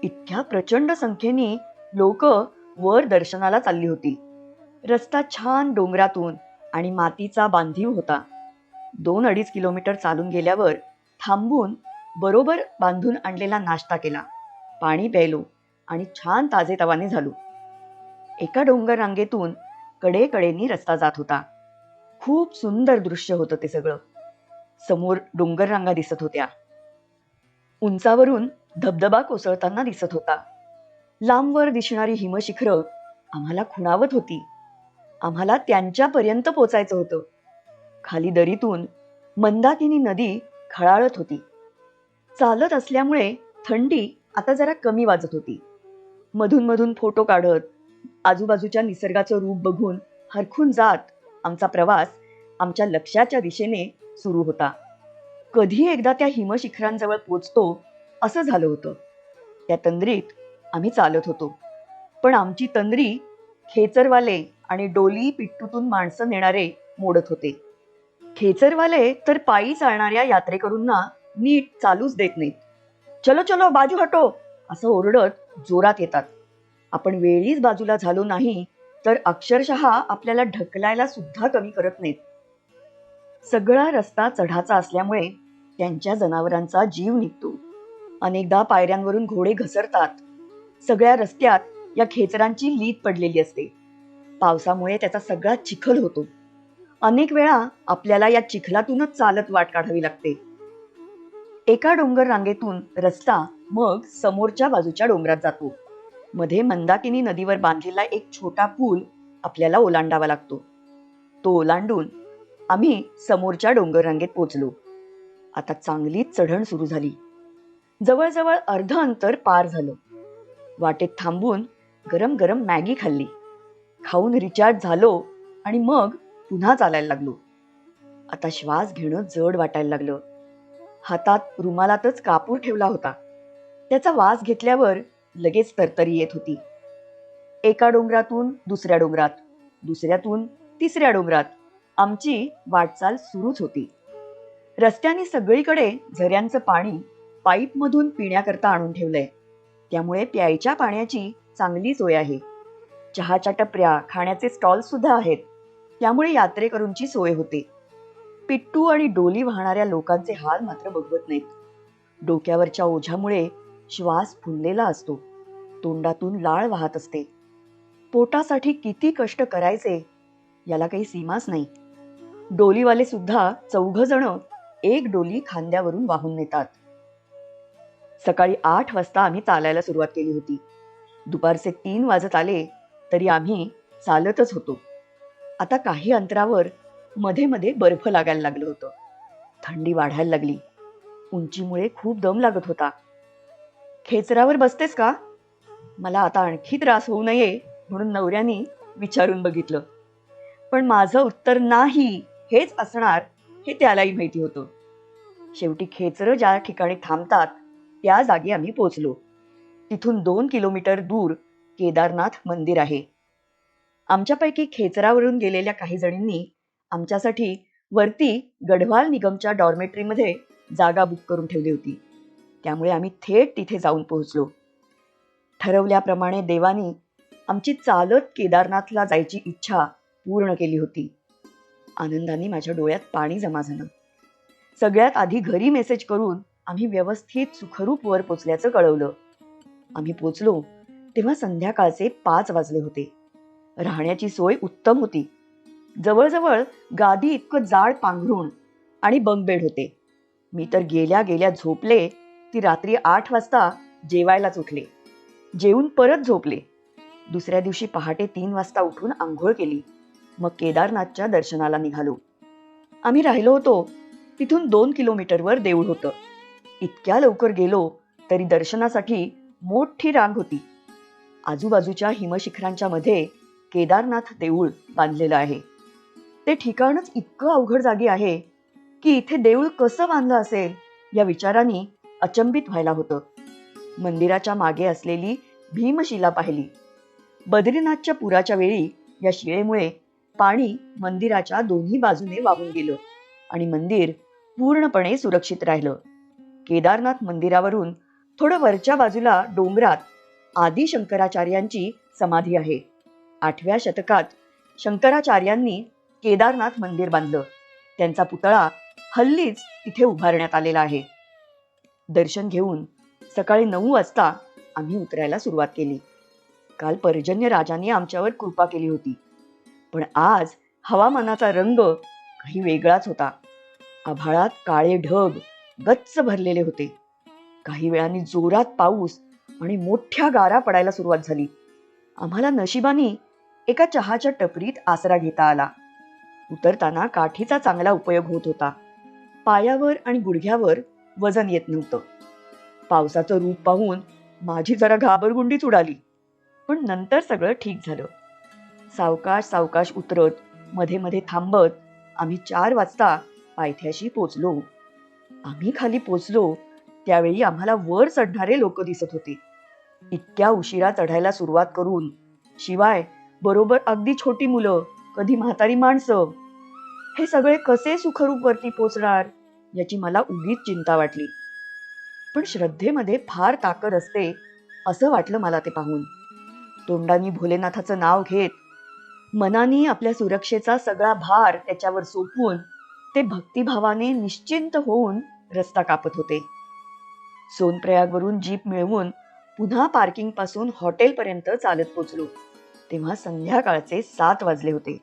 इतक्या प्रचंड संख्येने लोक वर दर्शनाला चालली होती. रस्ता छान डोंगरातून आणि मातीचा बांधीव होता. 2-2.5 किलोमीटर चालून गेल्यावर थांबून बरोबर बांधून आणलेला नाश्ता केला, पाणी प्यायलो आणि छान ताजेतवाने झालो. एका डोंगर रांगेतून कडेकडेनी रस्ता जात होता. खूप सुंदर दृश्य होतं ते सगळं. समोर डोंगर रांगा दिसत होत्या. उंचावरून धबधबा कोसळताना दिसत होता. लांबवर दिसणारी हिमशिखरं आम्हाला खुणावत होती. आम्हाला त्यांच्यापर्यंत पोचायचं होतं. खाली दरीतून मंदाकिनी नदी खळाळत होती. चालत असल्यामुळे थंडी आता जरा कमी वाजत होती. मधून मधून फोटो काढत आजूबाजूच्या निसर्गाचं रूप बघून हरखून जात आमचा प्रवास आमच्या लक्ष्याच्या दिशेने सुरू होता. कधी एकदा त्या हिमशिखरांजवळ पोचतो असं झालं होतं. त्या तंद्रीत आम्ही चालत होतो, पण आमची तंद्री खेचरवाले आणि डोली पिट्टूतून माणसं नेणारे मोडत होते. खेचरवाले तर पायी चालणाऱ्या यात्रेकरूंना नीट चालूच देत नाहीत. चलो चलो बाजू हटो असं ओरडत जोरात येतात. आपण वेळीच बाजूला झालो नाही तर अक्षरशः आपल्याला ढकलायला सुद्धा कमी करत नाहीत. सगळा रस्ता चढाचा असल्यामुळे त्यांच्या जनावरांचा जीव निघतो. अनेकदा पायऱ्यांवरून घोडे घसरतात. सगळ्या रस्त्यात या खेचरांची लीद पडलेली असते. पावसामुळे त्याचा सगळा चिखल होतो. अनेक वेळा आपल्याला या चिखलातूनच चालत वाट काढावी लागते. एका डोंगर रांगेतून रस्ता मग समोरच्या बाजूच्या डोंगरात जातो. मध्ये मंदाकिनी नदीवर बांधलेला एक छोटा पूल आपल्याला ओलांडावा लागतो. तो ओलांडून आम्ही समोरच्या डोंगर रांगेत पोचलो. आता चांगलीच चढण सुरू झाली. जवळजवळ अर्ध अंतर पार झालं. वाटेत थांबून गरम गरम मॅगी खाल्ली. खाऊन रिचार्ज झालो आणि मग पुन्हा चालायला लागलो. आता श्वास घेणं जड वाटायला लागलं. हातात रुमालातच कापूर ठेवला होता. त्याचा वास घेतल्यावर लगेच तरतरी येत होती. एका डोंगरातून दुसऱ्या डोंगरात, दुसऱ्यातून तिसऱ्या डोंगरात आमची वाटचाल सुरूच होती. रस्त्याने सगळीकडे झऱ्यांचं पाणी पाईपमधून पिण्याकरता आणून ठेवलंय. त्यामुळे प्यायच्या पाण्याची चांगली सोय आहे. चहाच्या टपऱ्या, खाण्याचे स्टॉल सुद्धा आहेत. त्यामुळे यात्रेकरूंची सोय होते. पिट्टू आणि डोली वाहणाऱ्या लोकांचे हाल मात्र बघवत नाहीत. डोक्यावरच्या ओझ्यामुळे श्वास फुललेला असतो, तोंडातून लाळ वाहत असते. पोटासाठी किती कष्ट करायचे याला काही सीमाच नाही. डोलीवाले सुद्धा 4 जण एक डोली खांद्यावरून वाहून नेतात. सकाळी 8 वाजता आम्ही चालायला सुरुवात केली होती. दुपारचे 3 वाजत आले तरी आम्ही चालतच होतो. आता काही अंतरावर मध्ये मध्ये बर्फ लागायला लागलं होतं. थंडी वाढायला लागली. उंचीमुळे खूप दम लागत होता. खेचरावर बसतेस का? मला आता आणखी त्रास होऊ नये म्हणून नवऱ्याने विचारून बघितलं. पण माझं उत्तर नाही हेच असणार हे त्यालाही माहिती होतं. शेवटी खेचरं ज्या ठिकाणी थांबतात त्या जागी आम्ही पोचलो. तिथून 2 किलोमीटर दूर केदारनाथ मंदिर आहे. आमच्यापैकी खेचरावरून गेलेल्या काही जणींनी आमच्यासाठी वरती गढवाल निगमच्या डॉर्मेटरीमध्ये जागा बुक करून ठेवली होती. त्यामुळे आम्ही थेट तिथे जाऊन पोहोचलो. ठरवल्याप्रमाणे देवानी आमची चालत केदारनाथला जायची इच्छा पूर्ण केली होती. आनंदाने माझ्या डोळ्यात पाणी जमा झालं. सगळ्यात आधी घरी मेसेज करून आम्ही व्यवस्थित सुखरूप वर पोचल्याचं कळवलं. आम्ही पोचलो तेव्हा संध्याकाळचे 5 वाजले होते. राहण्याची सोय उत्तम होती. जवळजवळ गादी इतकं जाड पांघरूण आणि बंक बेड होते. मी तर गेल्या गेल्या झोपले ती रात्री 8 वाजता जेवायलाच उठले. जेवून परत झोपले. दुसऱ्या दिवशी पहाटे 3 वाजता उठून आंघोळ केली. मग केदारनाथच्या दर्शनाला निघालो. आम्ही राहिलो होतो तिथून 2 किलोमीटरवर देऊळ होतं. इतक्या लवकर गेलो तरी दर्शनासाठी मोठी रांग होती. आजूबाजूच्या हिमशिखरांच्या मध्ये केदारनाथ देऊळ बांधलेलं आहे. ते ठिकाणच इतकं अवघड जागी आहे की इथे देऊळ कसं बांधलं असेल या विचाराने अचंबित व्हायला होतं. मंदिराच्या मागे असलेली भीमशिला पाहिली. बद्रीनाथच्या पुराच्या वेळी या शिळेमुळे पाणी मंदिराच्या दोन्ही बाजूने वाहून गेलं आणि मंदिर पूर्णपणे सुरक्षित राहिलं. केदारनाथ मंदिरावरून थोडं वरच्या बाजूला डोंगरात आदि शंकराचार्यांची समाधी आहे. 8व्या शतकात शंकराचार्यांनी केदारनाथ मंदिर बांधलं. त्यांचा पुतळा हल्लीच तिथे उभारण्यात आलेला आहे. दर्शन घेऊन सकाळी 9 वाजता आम्ही उतरायला सुरुवात केली. काल पर्जन्य राजाने आमच्यावर कृपा केली होती. पण आज हवामानाचा रंग काही वेगळाच होता. आभाळात काळे ढग गच्च भरलेले होते. काही वेळाने जोरात पाऊस आणि मोठ्या गारा पडायला सुरुवात झाली. आम्हाला नशिबाने एका चहाच्या टपरीत आसरा घेता आला. उतरताना काठीचा चांगला उपयोग होत होता. पायावर आणि गुडघ्यावर वजन येत नव्हतं. पावसाचं रूप पाहून माझी जरा घाबरगुंडीच उडाली. पण नंतर सगळं ठीक झालं. सावकाश सावकाश उतरत मध्ये मध्ये थांबत आम्ही 4 वाजता पायथ्याशी पोचलो. आम्ही खाली पोचलो त्यावेळी आम्हाला वर चढणारे लोक दिसत होते. इतक्या उशिरा चढायला सुरुवात करून, शिवाय बरोबर अगदी छोटी मुलं, कधी म्हातारी माणसं, हे सगळे कसे सुखरूप वरती पोचणार याची मला उगीच चिंता वाटली. पण श्रद्धेमध्ये फार ताकद असते असं वाटलं मला ते पाहून. तोंडानी भोलेनाथाचं नाव घेत, मनानी आपल्या सुरक्षेचा सगळा भार त्याच्यावर सोपवून ते भक्तिभावाने निश्चिंत होऊन रस्ता कापत होते. सोनप्रयागवरून जीप मिळवून पुन्हा पार्किंग पासून हॉटेलपर्यंत चालत पोचलो तेव्हा संध्याकाळचे 7 वाजले होते.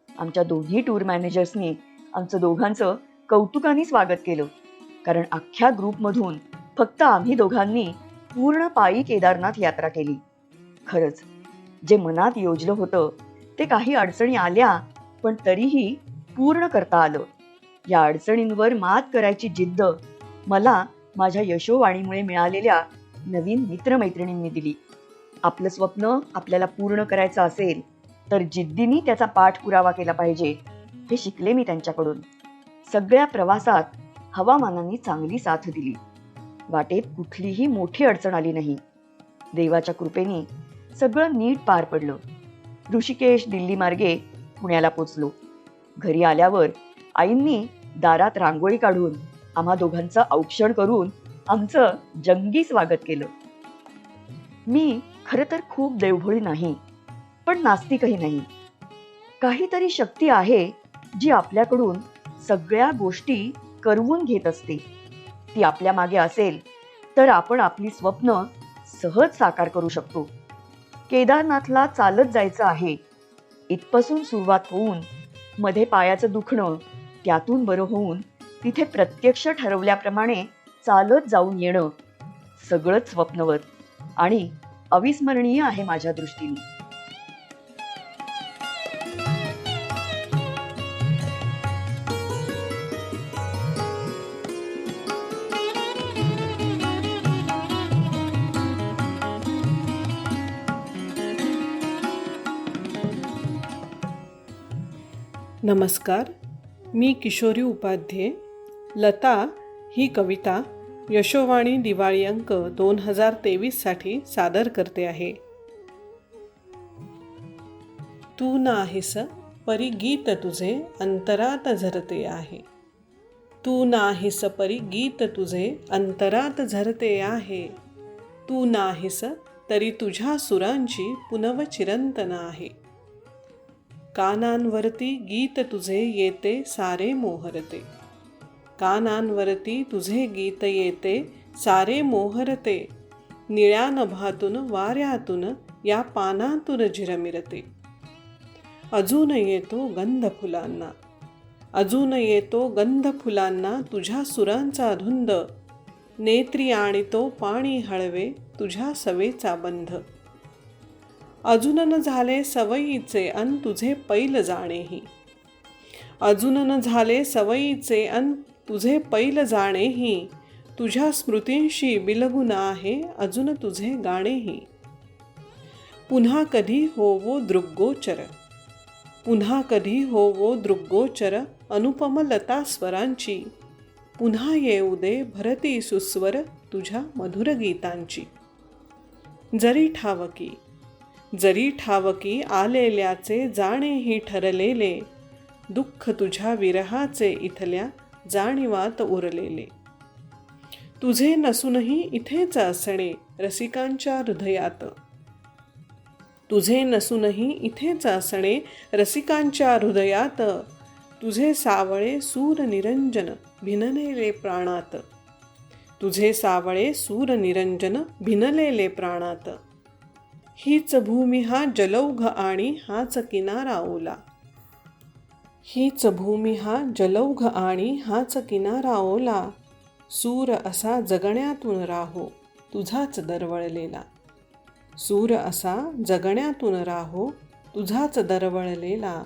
आमच्या दोन्ही टूर मॅनेजर्सनी आमचं दोघांचं कौतुकाने स्वागत केलं. कारण अख्ख्या ग्रुपमधून फक्त आम्ही दोघांनी पूर्ण पायी केदारनाथ यात्रा केली. खरंच जे मनात योजलं होतं ते काही अडचणी आल्या पण तरीही पूर्ण करता आलं. या अडचणींवर मात करायची जिद्द मला माझ्या यशोवाणीमुळे मिळालेल्या नवीन मित्रमैत्रिणींनी दिली. आपलं स्वप्न आपल्याला पूर्ण करायचं असेल तर जिद्दीने त्याचा पाठपुरावा केला पाहिजे हे शिकले मी त्यांच्याकडून. सगळ्या प्रवासात हवामानाने चांगली साथ दिली. वाटेत कुठलीही मोठी अडचण आली नाही. देवाच्या कृपेने सगळं नीट पार पडलं. ऋषिकेश दिल्ली मार्गे पुण्याला पोचलो. घरी आल्यावर आईंनी दारात रांगोळी काढून आम्हा दोघांचं औक्षण करून आमचं जंगी स्वागत केलं. मी खरं तर खूप देवभोळी नाही पण नास्तिकही नाही. काहीतरी शक्ती आहे जी आपल्याकडून सगळ्या गोष्टी करवून घेत असते. ती ती आपल्या मागे असेल तर आपण आपली स्वप्न सहज साकार करू शकतो. केदारनाथला चालत जायचं आहे इथपासून सुरुवात होऊन मध्ये पायाचं दुखणं त्यातून बरं होऊन तिथे प्रत्यक्ष ठरवल्याप्रमाणे चालत जाऊन येणं सगळंच स्वप्नवत आणि अविस्मरणीय आहे माझ्या दृष्टीने. नमस्कार, मी किशोरी उपाध्ये. लता ही कविता यशोवाणी दिवाळी अंक 2023साठी सादर करते आहे. तू नाहीस परी गीत तुझे अंतरात झरते आहे. तू नाहीस परी गीत तुझे अंतरात झरते आहे. तू नाहीस तरी तुझ्या सुरांची पुनव चिरंतन आहे. कानांवरती गीत तुझे येते सारे मोहरते. कानांवरती तुझे गीत येते सारे मोहरते. निळ्या नभातून वाऱ्यातून या पानातून झिरमिरते. अजून येतो गंध फुलांना, अजून येतो गंध फुलांना तुझ्या सुरांचा धुंद. नेत्री आणि तो पाणी हळवे तुझ्या सवेचा बंध. अजून न झाले सवयीचे अन तुझे पैल जाणेही. अजून न झाले सवयीचे अन तुझे पैल जाणेही. तुझ्या स्मृतींशी बिलगून आहे अजून तुझे गाणेही. पुन्हा कधी होवो दृग्गोचर, पुन्हा कधी होवो दृग्गोचर अनुपम लता स्वरांची. पुन्हा येऊ दे भरती सुस्वर तुझ्या मधुर गीतांची. जरी ठावकी, जरी ठावकी आलेल्याचे जाणेही ठरलेले. दुःख तुझ्या विरहाचे इथल्या जाणीवात उरलेले. तुझे नसूनही इथेच असणे रसिकांच्या हृदयात. तुझे नसूनही इथेच असणे रसिकांच्या हृदयात. तुझे सावळे सूर निरंजन भिनलेले प्राणात. तुझे सावळे सूर निरंजन भिनलेले प्राणात. हीच भूमी हा जलौघ आणि हाच किनारा ओला. हीच भूमी हा जलौघ आणि हाच किनारा ओला. सूर असा जगण्यातून राहो तुझाच दरवळलेला. सूर असा जगण्यातून राहो तुझाच दरवळलेला.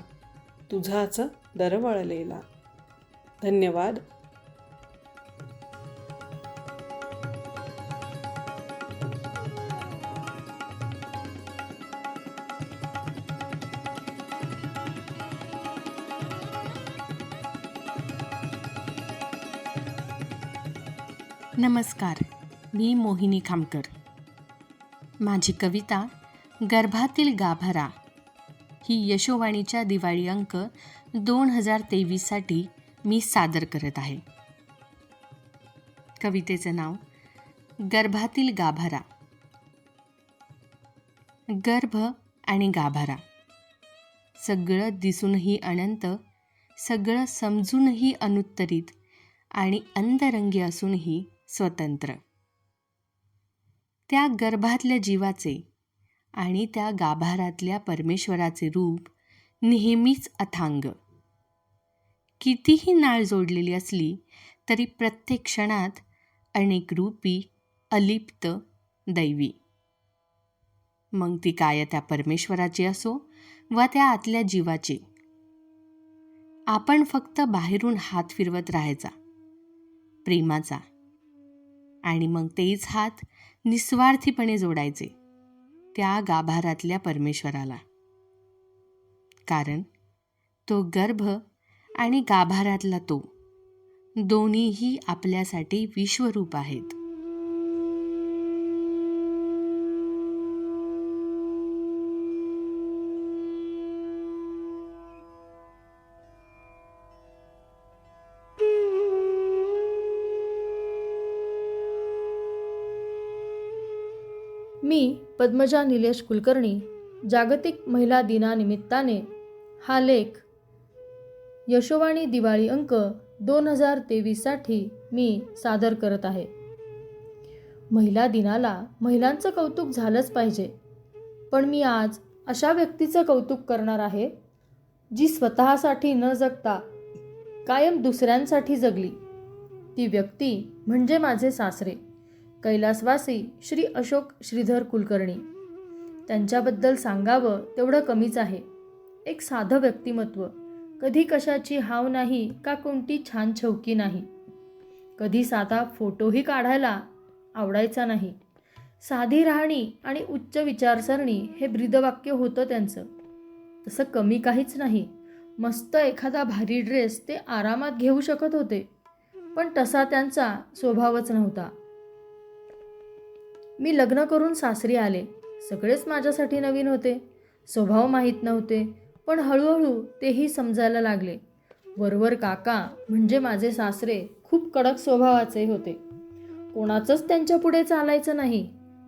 तुझाच दरवळलेला. धन्यवाद. नमस्कार, मी मोहिनी खामकर. माझी कविता गर्भातील गाभारा ही यशोवाणीच्या दिवाळी अंक 2023साठी मी सादर करत आहे. कवितेचं नाव गर्भातील गाभारा. गर्भ आणि गाभारा सगळं दिसूनही अनंत, सगळं समजूनही अनुत्तरित आणि अंतरंगी असूनही स्वतंत्र. त्या गर्भातल्या जीवाचे आणि त्या गाभारातल्या परमेश्वराचे रूप नेहमीच अथांग. कितीही नाळ जोडलेली असली तरी प्रत्येक क्षणात अनेक रूपी, अलिप्त, दैवी. मग ती काय त्या परमेश्वराची असो वा त्या आतल्या जीवाची. आपण फक्त बाहेरून हात फिरवत राहायचा प्रेमाचा, आणि मग तेच हात निस्वार्थीपणे जोडायचे त्या गाभारातल्या परमेश्वराला. कारण तो गर्भ आणि गाभारातला तो दोन्हीही आपल्यासाठी विश्वरूप आहेत. मी पद्मजा निलेश कुलकर्णी जागतिक महिला दिनानिमित्ताने हा लेख यशोवाणी दिवाळी अंक 2023साठी मी सादर करत आहे. महिला दिनाला महिलांचं कौतुक झालंच पाहिजे, पण मी आज अशा व्यक्तीचं कौतुक करणार आहे जी स्वतःसाठी न जगता कायम दुसऱ्यांसाठी जगली. ती व्यक्ती म्हणजे माझे सासरे, कैलासवासी श्री अशोक श्रीधर कुलकर्णी. त्यांच्याबद्दल सांगावं तेवढं कमीच आहे. एक साधं व्यक्तिमत्व, कधी कशाची हाव नाही का कोणती छान छौकी नाही. कधी साधा फोटोही काढायला आवडायचा नाही. साधी राहणी आणि उच्च विचारसरणी हे ब्रीदवाक्य होतं त्यांचं. तसं कमी काहीच नाही. मस्त एखादा भारी ड्रेस ते आरामात घेऊ शकत होते, पण तसा त्यांचा स्वभावच नव्हता. मी लग्न करून सासरी आले. सगळेच माझ्यासाठी नवीन होते. स्वभाव माहीत नव्हते, पण हळूहळू तेही समजायला लागले. वरवर काका म्हणजे माझे सासरे खूप कडक स्वभावाचे होते. कोणाचंच त्यांच्या पुढे चालायचं नाही.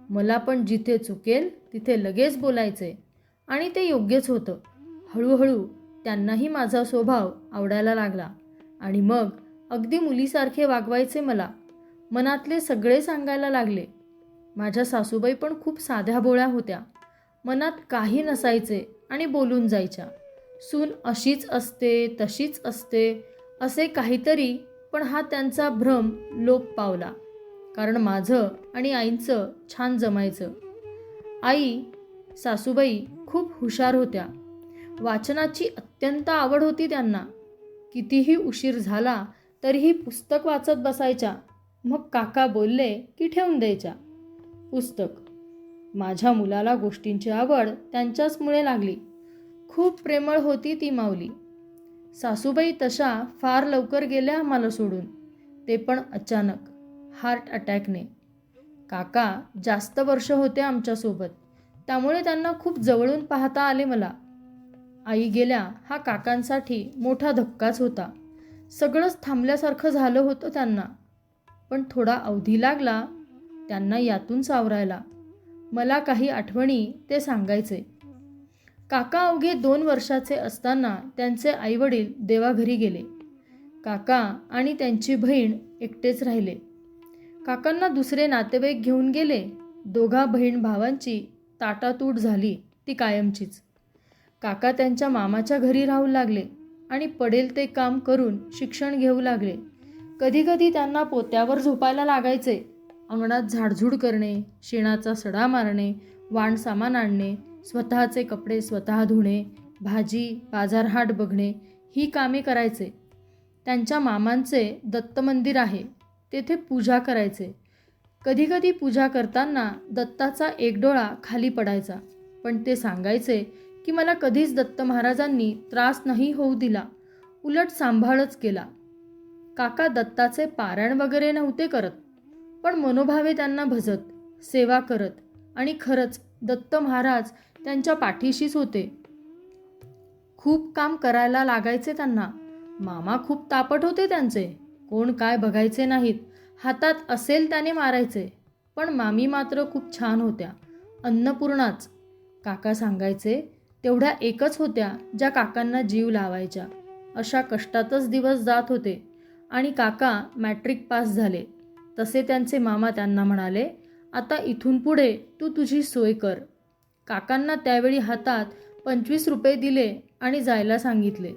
मला पण जिथे चुकेल तिथे लगेच बोलायचे आणि ते योग्यच होतं. हळूहळू त्यांनाही माझा स्वभाव आवडायला लागला आणि मग अगदी मुलीसारखे वागवायचे मला. मनातले सगळे सांगायला लागले. माझ्या सासूबाई पण खूप साध्या भोळ्या होत्या. मनात काही नसायचे आणि बोलून जायच्या. सून अशीच असते तशीच असते असे काहीतरी, पण हा त्यांचा भ्रम लोप पावला, कारण माझं आणि आईंचं छान जमायचं. आई सासूबाई खूप हुशार होत्या. वाचनाची अत्यंत आवड होती त्यांना. कितीही उशीर झाला तरीही पुस्तक वाचत बसायच्या. मग काका बोलले की ठेवून द्यायच्या पुस्तक. माझ्या मुलाला गोष्टींची आवड त्यांच्याचमुळे लागली. खूप प्रेमळ होती ती माऊली. सासूबाई तशा फार लवकर गेल्या आम्हाला सोडून, ते पण अचानक, हार्ट अटॅकने. काका जास्त वर्ष होते आमच्यासोबत, त्यामुळे त्यांना खूप जवळून पाहता आले मला. आई गेल्या हा काकांसाठी मोठा धक्काच होता. सगळंच थांबल्यासारखं झालं होतं त्यांना. पण थोडा अवधी लागला त्यांना यातून सावरायला. मला काही आठवणी ते सांगायचे. काका अवघे 2 वर्षाचे असताना त्यांचे आईवडील देवाघरी गेले. काका आणि त्यांची बहीण एकटेच राहिले. काकांना दुसरे नातेवाईक घेऊन गेले. दोघा बहीण भावांची ताटातूट झाली ती कायमचीच. काका त्यांच्या मामाच्या घरी राहू लागले आणि पडेल ते काम करून शिक्षण घेऊ लागले. कधीकधी त्यांना पोत्यावर झोपायला लागायचे. अंगणात झाडझूड करणे, शेणाचा सडा मारणे, वाण सामान आणणे, स्वतःचे कपडे स्वतः धुणे, भाजी बाजारहाट बघणे ही कामे करायचे. त्यांच्या मामांचे दत्त मंदिर आहे, तेथे पूजा करायचे. कधीकधी पूजा करताना दत्ताचा एक डोळा खाली पडायचा, पण ते सांगायचे की मला कधीच दत्त महाराजांनी त्रास नाही होऊ दिला, उलट सांभाळच केला. काका दत्ताचे पारायण वगैरे नव्हते करत, पण मनोभावे त्यांना भजत, सेवा करत आणि खरंच दत्त महाराज त्यांच्या पाठीशीच होते. खूप काम करायला लागायचे त्यांना. मामा खूप तापट होते त्यांचे. कोण काय बघायचे नाहीत. हातात असेल त्याने मारायचे. पण मामी मात्र खूप छान होत्या. अन्नपूर्णाच. काका सांगायचे तेवढ्या एकच होत्या ज्या काकांना जीव लावायच्या. अशा कष्टातच दिवस जात होते आणि काका मॅट्रिक पास झाले. तसे त्यांचे मामा त्यांना म्हणाले, आता इथून पुढे तू तुझी सोय कर. काकांना त्यावेळी हातात 25 रुपये दिले आणि जायला सांगितले.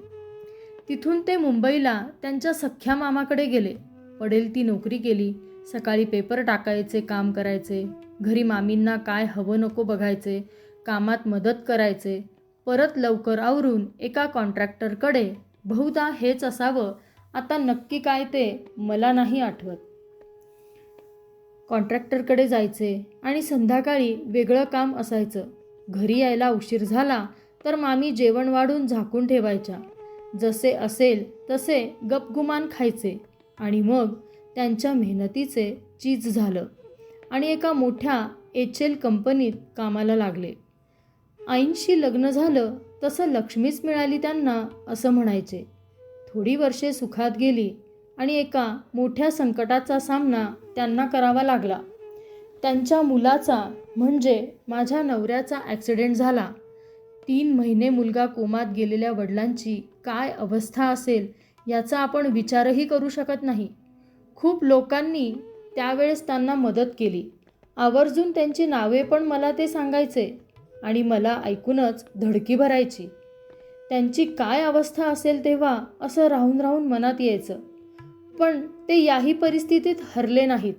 तिथून ते मुंबईला त्यांच्या सख्ख्या मामाकडे गेले. पडेल ती नोकरी केली. सकाळी पेपर टाकायचे काम करायचे. घरी मामींना काय हवं नको बघायचे. कामात मदत करायचे. परत लवकर आवरून एका कॉन्ट्रॅक्टरकडे, बहुधा हेच असावं, आता नक्की काय ते मला नाही आठवत, कॉन्ट्रॅक्टरकडे जायचे आणि संध्याकाळी वेगळं काम असायचं. घरी यायला उशीर झाला तर मामी जेवण वाढून झाकून ठेवायच्या. जसे असेल तसे गपगुमान खायचे आणि मग त्यांच्या मेहनतीचे चीज झालं आणि एका मोठ्या HL कंपनीत कामाला लागले. आईंशी लग्न झालं तसं लक्ष्मीच मिळाली त्यांना असं म्हणायचे. थोडी वर्षे सुखात गेली आणि एका मोठ्या संकटाचा सामना त्यांना करावा लागला. त्यांच्या मुलाचा म्हणजे माझ्या नवऱ्याचा ॲक्सिडेंट झाला. 3 महिने मुलगा कोमात गेलेल्या वडिलांची काय अवस्था असेल याचा आपण विचारही करू शकत नाही. खूप लोकांनी त्यावेळेस त्यांना मदत केली. आवर्जून त्यांची नावे पण मला ते सांगायचे आणि मला ऐकूनच धडकी भरायची. त्यांची काय अवस्था असेल तेव्हा असं राहून राहून मनात यायचं. पण ते याही परिस्थितीत हरले नाहीत.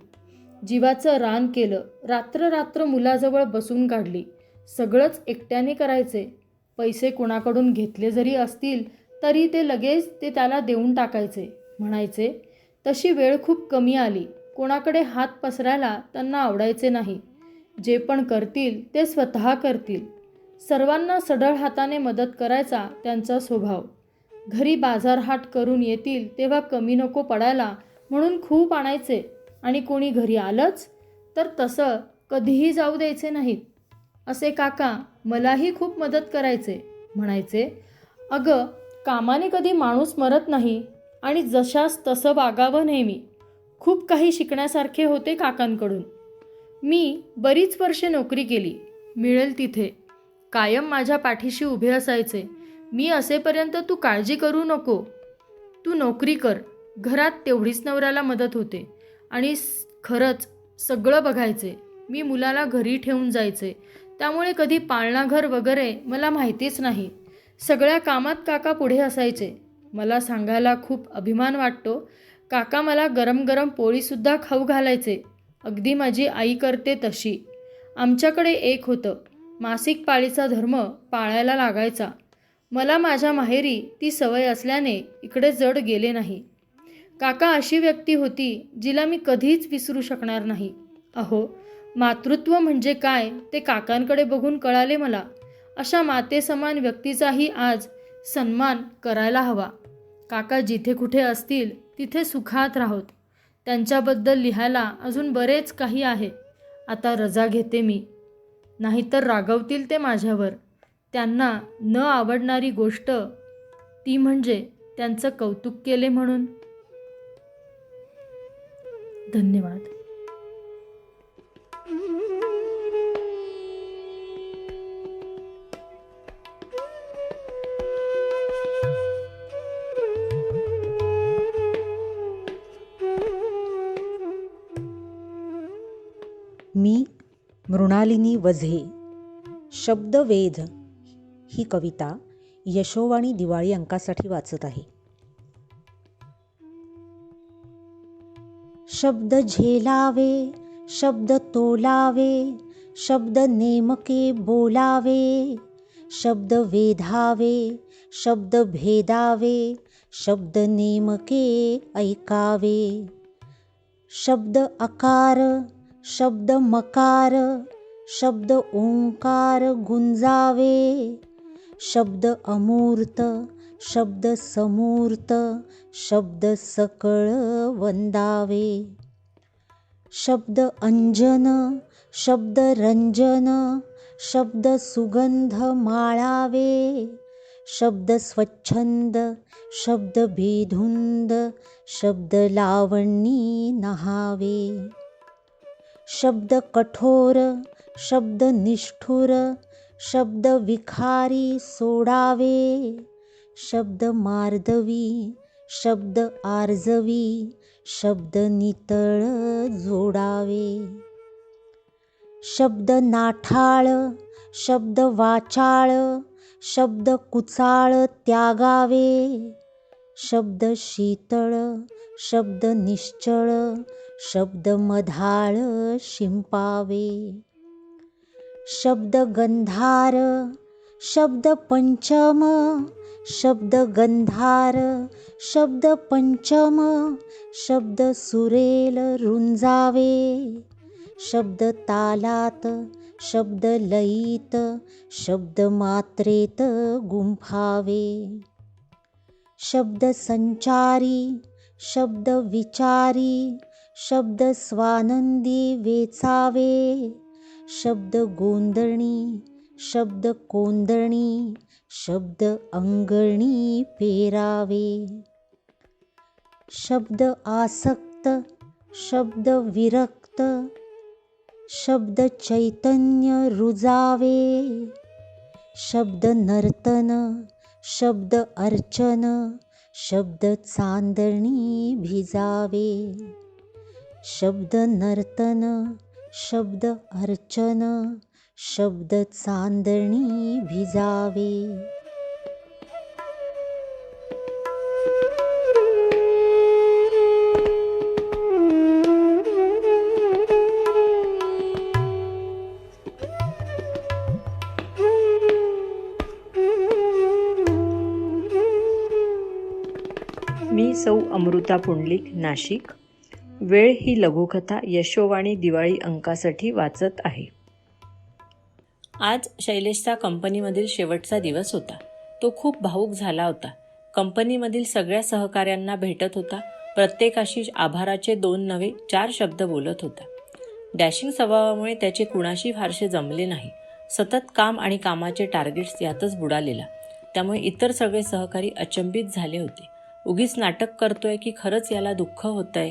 जीवाचं रान केलं. रात्र मुलाजवळ बसून काढली. सगळंच एकट्याने करायचे. पैसे कोणाकडून घेतले जरी असतील तरी ते लगेच ते त्याला देऊन टाकायचे. म्हणायचे तशी वेळ खूप कमी आली. कोणाकडे हात पसरायला त्यांना आवडायचे नाही. जे पण करतील ते स्वतः करतील. सर्वांना सढळ हाताने मदत करायचा त्यांचा स्वभाव. घरी बाजारहाट करून येतील तेव्हा कमी नको पडायला म्हणून खूप आणायचे आणि कोणी घरी आलंच तर तसं कधीही जाऊ द्यायचे नाहीत. असे काका मलाही खूप मदत करायचे. म्हणायचे अगं कामाने कधी माणूस मरत नाही आणि जशास तसं वागावं नेहमी. खूप काही शिकण्यासारखे होते काकांकडून. मी बरीच वर्षे नोकरी केली. मिळेल तिथे कायम माझ्या पाठीशी उभे असायचे. मी असेपर्यंत तू काळजी करू नको, तू नोकरी कर. घरात तेवढीच नवऱ्याला मदत होते आणि खरंच सगळं बघायचे. मी मुलाला घरी ठेवून जायचे त्यामुळे कधी पाळणाघर वगैरे मला माहितीच नाही. सगळ्या कामात काका पुढे असायचे. मला सांगायला खूप अभिमान वाटतो. काका मला गरम गरम पोळीसुद्धा खाऊ घालायचे. अगदी माझी आई करते तशी. आमच्याकडे एक होतं. मासिक पाळीचा धर्म पाळायला लागायचा. मला माझ्या माहेरी ती सवय असल्याने इकडे जड गेले नाही. काका अशी व्यक्ती होती जिला मी कधीच विसरू शकणार नाही. अहो मातृत्व म्हणजे काय ते काकांकडे बघून कळाले मला. अशा मातेसमान व्यक्तीचाही आज सन्मान करायला हवा. काका जिथे कुठे असतील तिथे सुखात राहोत. त्यांच्याबद्दल लिहायला अजून बरेच काही आहे. आता रजा घेते मी, नाहीतर रागवतील ते माझ्यावर. त्यांना न आवडणारी गोष्ट ती म्हणजे त्यांचं कौतुक केले म्हणून. धन्यवाद. मी मृणालिनी वझे. शब्दवेध ही कविता यशोवाणी दिवाळी अंकासाठी वाचत आहे. शब्द झेलावे, शब्द तोलावे, शब्द नेमके बोलावे, शब्द वेधावे, शब्द भेदावे, शब्द नेमके ऐकावे. शब्द अकार, शब्द मकार, शब्द ओंकार गुंजावे. शब्द अमूर्त, शब्द समूर्त, शब्द सकळ वंदावे. शब्द अंजन, शब्द रंजन, शब्द सुगंध माळावे. शब्द स्वच्छंद, शब्द बेधुंद, शब्द लावणी नहावे. शब्द कठोर, शब्द निष्ठुर, शब्द विखारी सोडावे. शब्द मार्दवी, शब्द आर्जवी, शब्द नितळ जोडावे. शब्द नाठाळ, शब्द वाचाळ, शब्द कुचाळ त्यागावे. शब्द शीतळ, शब्द निश्चळ, शब्द मधाळ शिंपावे. शब्द गंधार, शब्द पंचम, शब्द गंधार, शब्द पंचम, शब्द सुरेल रुंजावे. शब्द तालात, शब्द लयीत, शब्द मात्रेत गुंफावे. शब्द संचारी, शब्द विचारी, शब्द स्वानंदी वेचावे. शब्द गोंधणी, शब्द कोंदणी, शब्द अंगणी पेरावे. शब्द आसक्त, शब्द विरक्त, शब्द चैतन्य रुजावे. शब्द नर्तन शब्द अर्चन शब्द चांदणी भिजावे. शब्द नर्तन शब्द अर्चन शब्द चांदणी भिजावे. मी सौ अमृता पुंडलिक, नाशिक. वेळ ही लघुकथा यशोवाणी दिवाळी अंकासाठी वाचत आहे. आज शैलेशचा कंपनीमधील शेवटचा दिवस होता. तो खूप भावूक झाला होता. कंपनीमधील सगळ्या सहकाऱ्यांना भेटत होता. प्रत्येकाशी आभाराचे 2 नव्हे 4 शब्द बोलत होता. डॅशिंग स्वभावामुळे त्याचे कुणाशी फारसे जमले नाही. सतत काम आणि कामाचे टार्गेट्स यातच बुडालेला. त्यामुळे इतर सगळे सहकारी अचंबित झाले होते. उगीच नाटक करतोय की खरंच याला दुःख होतंय.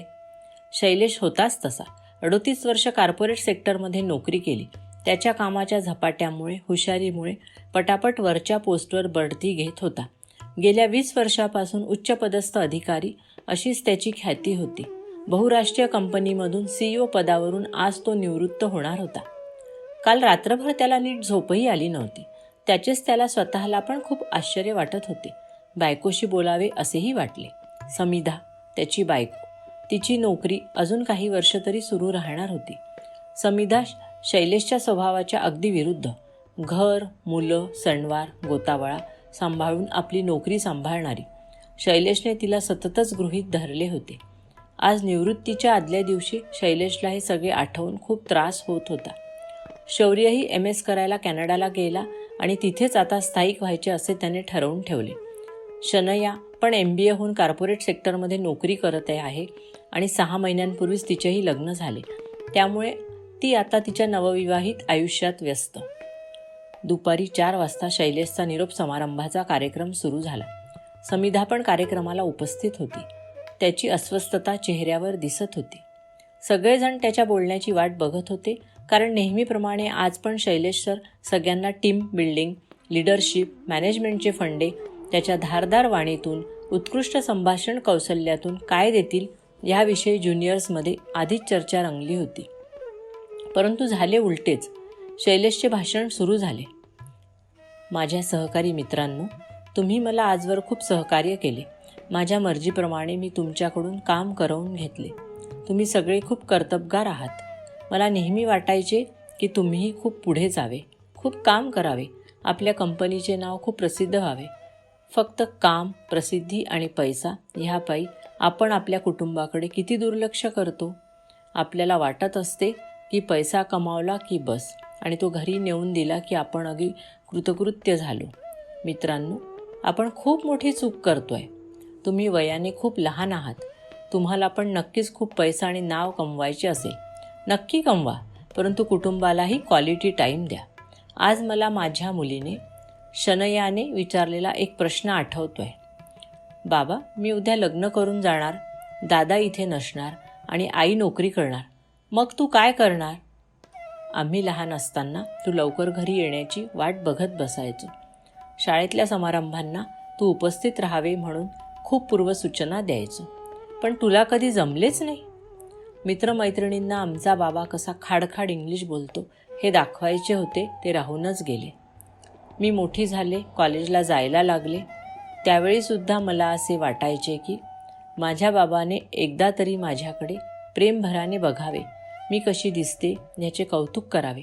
शैलेश होताच तसा. 38 वर्ष कॉर्पोरेट सेक्टरमध्ये नोकरी केली. त्याच्या कामाच्या झपाट्यामुळे, हुशारीमुळे पटापट वरच्या पोस्टवर बढती घेत होता. गेल्या 20 वर्षापासून उच्चपदस्थ अधिकारी अशीच त्याची ख्याती होती. बहुराष्ट्रीय कंपनीमधून CEO पदावरून आज तो निवृत्त होणार होता. काल रात्रभर त्याला नीट झोपही आली नव्हती. त्याचेच त्याला स्वतःला पण खूप आश्चर्य वाटत होते. बायकोशी बोलावे असेही वाटले. समिधा, त्याची बायको, तिची नोकरी अजून काही वर्ष तरी सुरू राहणार होती. समिधा शैलेशच्या स्वभावाच्या अगदी विरुद्ध. घर, मुलं, सणवार, गोतावळा सांभाळून आपली नोकरी सांभाळणारी. शैलेशने तिला सततच गृहीत धरले होते. आज निवृत्तीच्या आदल्या दिवशी शैलेशला हे सगळे आठवून खूप त्रास होत होता. शौर्यही MS करायला कॅनडाला गेला आणि तिथेच आता स्थायिक व्हायचे असे त्याने ठरवून ठेवले. शनया पण MBA होऊन कॉर्पोरेट सेक्टरमध्ये नोकरी करत आहे आणि 6 महिन्यांपूर्वीच तिचेही लग्न झाले. त्यामुळे ती आता तिच्या नवविवाहित आयुष्यात व्यस्त. दुपारी 4 वाजता शैलेशचा निरोप समारंभाचा कार्यक्रम सुरू झाला. समिधा पण कार्यक्रमाला उपस्थित होती. त्याची अस्वस्थता चेहऱ्यावर दिसत होती. सगळेजण त्याच्या बोलण्याची वाट बघत होते, कारण नेहमीप्रमाणे आज पण शैलेश सर सगळ्यांना टीम बिल्डिंग, लीडरशिप, मॅनेजमेंटचे फंडे त्याच्या धारदार वाणीतून, उत्कृष्ट संभाषण कौशल्यातून काय देतील याविषयी ज्युनियर्समध्ये आधीच चर्चा रंगली होती. परंतु झाले उलटेच. शैलेशचे भाषण सुरू झाले. माझ्या सहकारी मित्रांनो, तुम्ही मला आजवर खूप सहकार्य केले. माझ्या मर्जीप्रमाणे मी तुमच्याकडून काम करवून घेतले. तुम्ही सगळे खूप कर्तबगार आहात. मला नेहमी वाटायचे की तुम्हीही खूप पुढे जावे, खूप काम करावे, आपल्या कंपनीचे नाव खूप प्रसिद्ध व्हावे. फक्त काम, प्रसिद्धी आणि पैसा ह्यापायी आपण आपल्या कुटुंबाकडे किती दुर्लक्ष करतो. आपल्याला वाटत असते की पैसा कमावला की बस आणि तो घरी नेऊन दिला की आपण अगदी कृतकृत्य झालो. मित्रांनो, आपण खूप मोठी चूक करतोय. तुम्ही वयाने खूप लहान आहात. तुम्हाला पण नक्कीच खूप पैसा आणि नाव कमवायचे असेल. नक्की कमवा, परंतु कुटुंबालाही क्वालिटी टाईम द्या. आज मला माझ्या मुलीने शनयाने विचारलेला एक प्रश्न आठवतोय. बाबा, मी उद्या लग्न करून जाणार, दादा इथे नसणार आणि आई नोकरी करणार. मग तू काय करणार? आम्ही लहान असताना तू लवकर घरी येण्याची वाट बघत बसायचो. शाळेतल्या समारंभांना तू उपस्थित राहावे म्हणून खूप पूर्वसूचना द्यायचो. पण तुला कधी जमलेच नाही. मित्रमैत्रिणींना आमचा बाबा कसा खाडखाड इंग्लिश बोलतो हे दाखवायचे होते, ते राहूनच गेले. मी मोठी झाले, कॉलेजला जायला लागले. त्यावेळीसुद्धा मला असे वाटायचे की माझ्या बाबाने एकदा तरी माझ्याकडे प्रेमभराने बघावे, मी कशी दिसते याचे कौतुक करावे.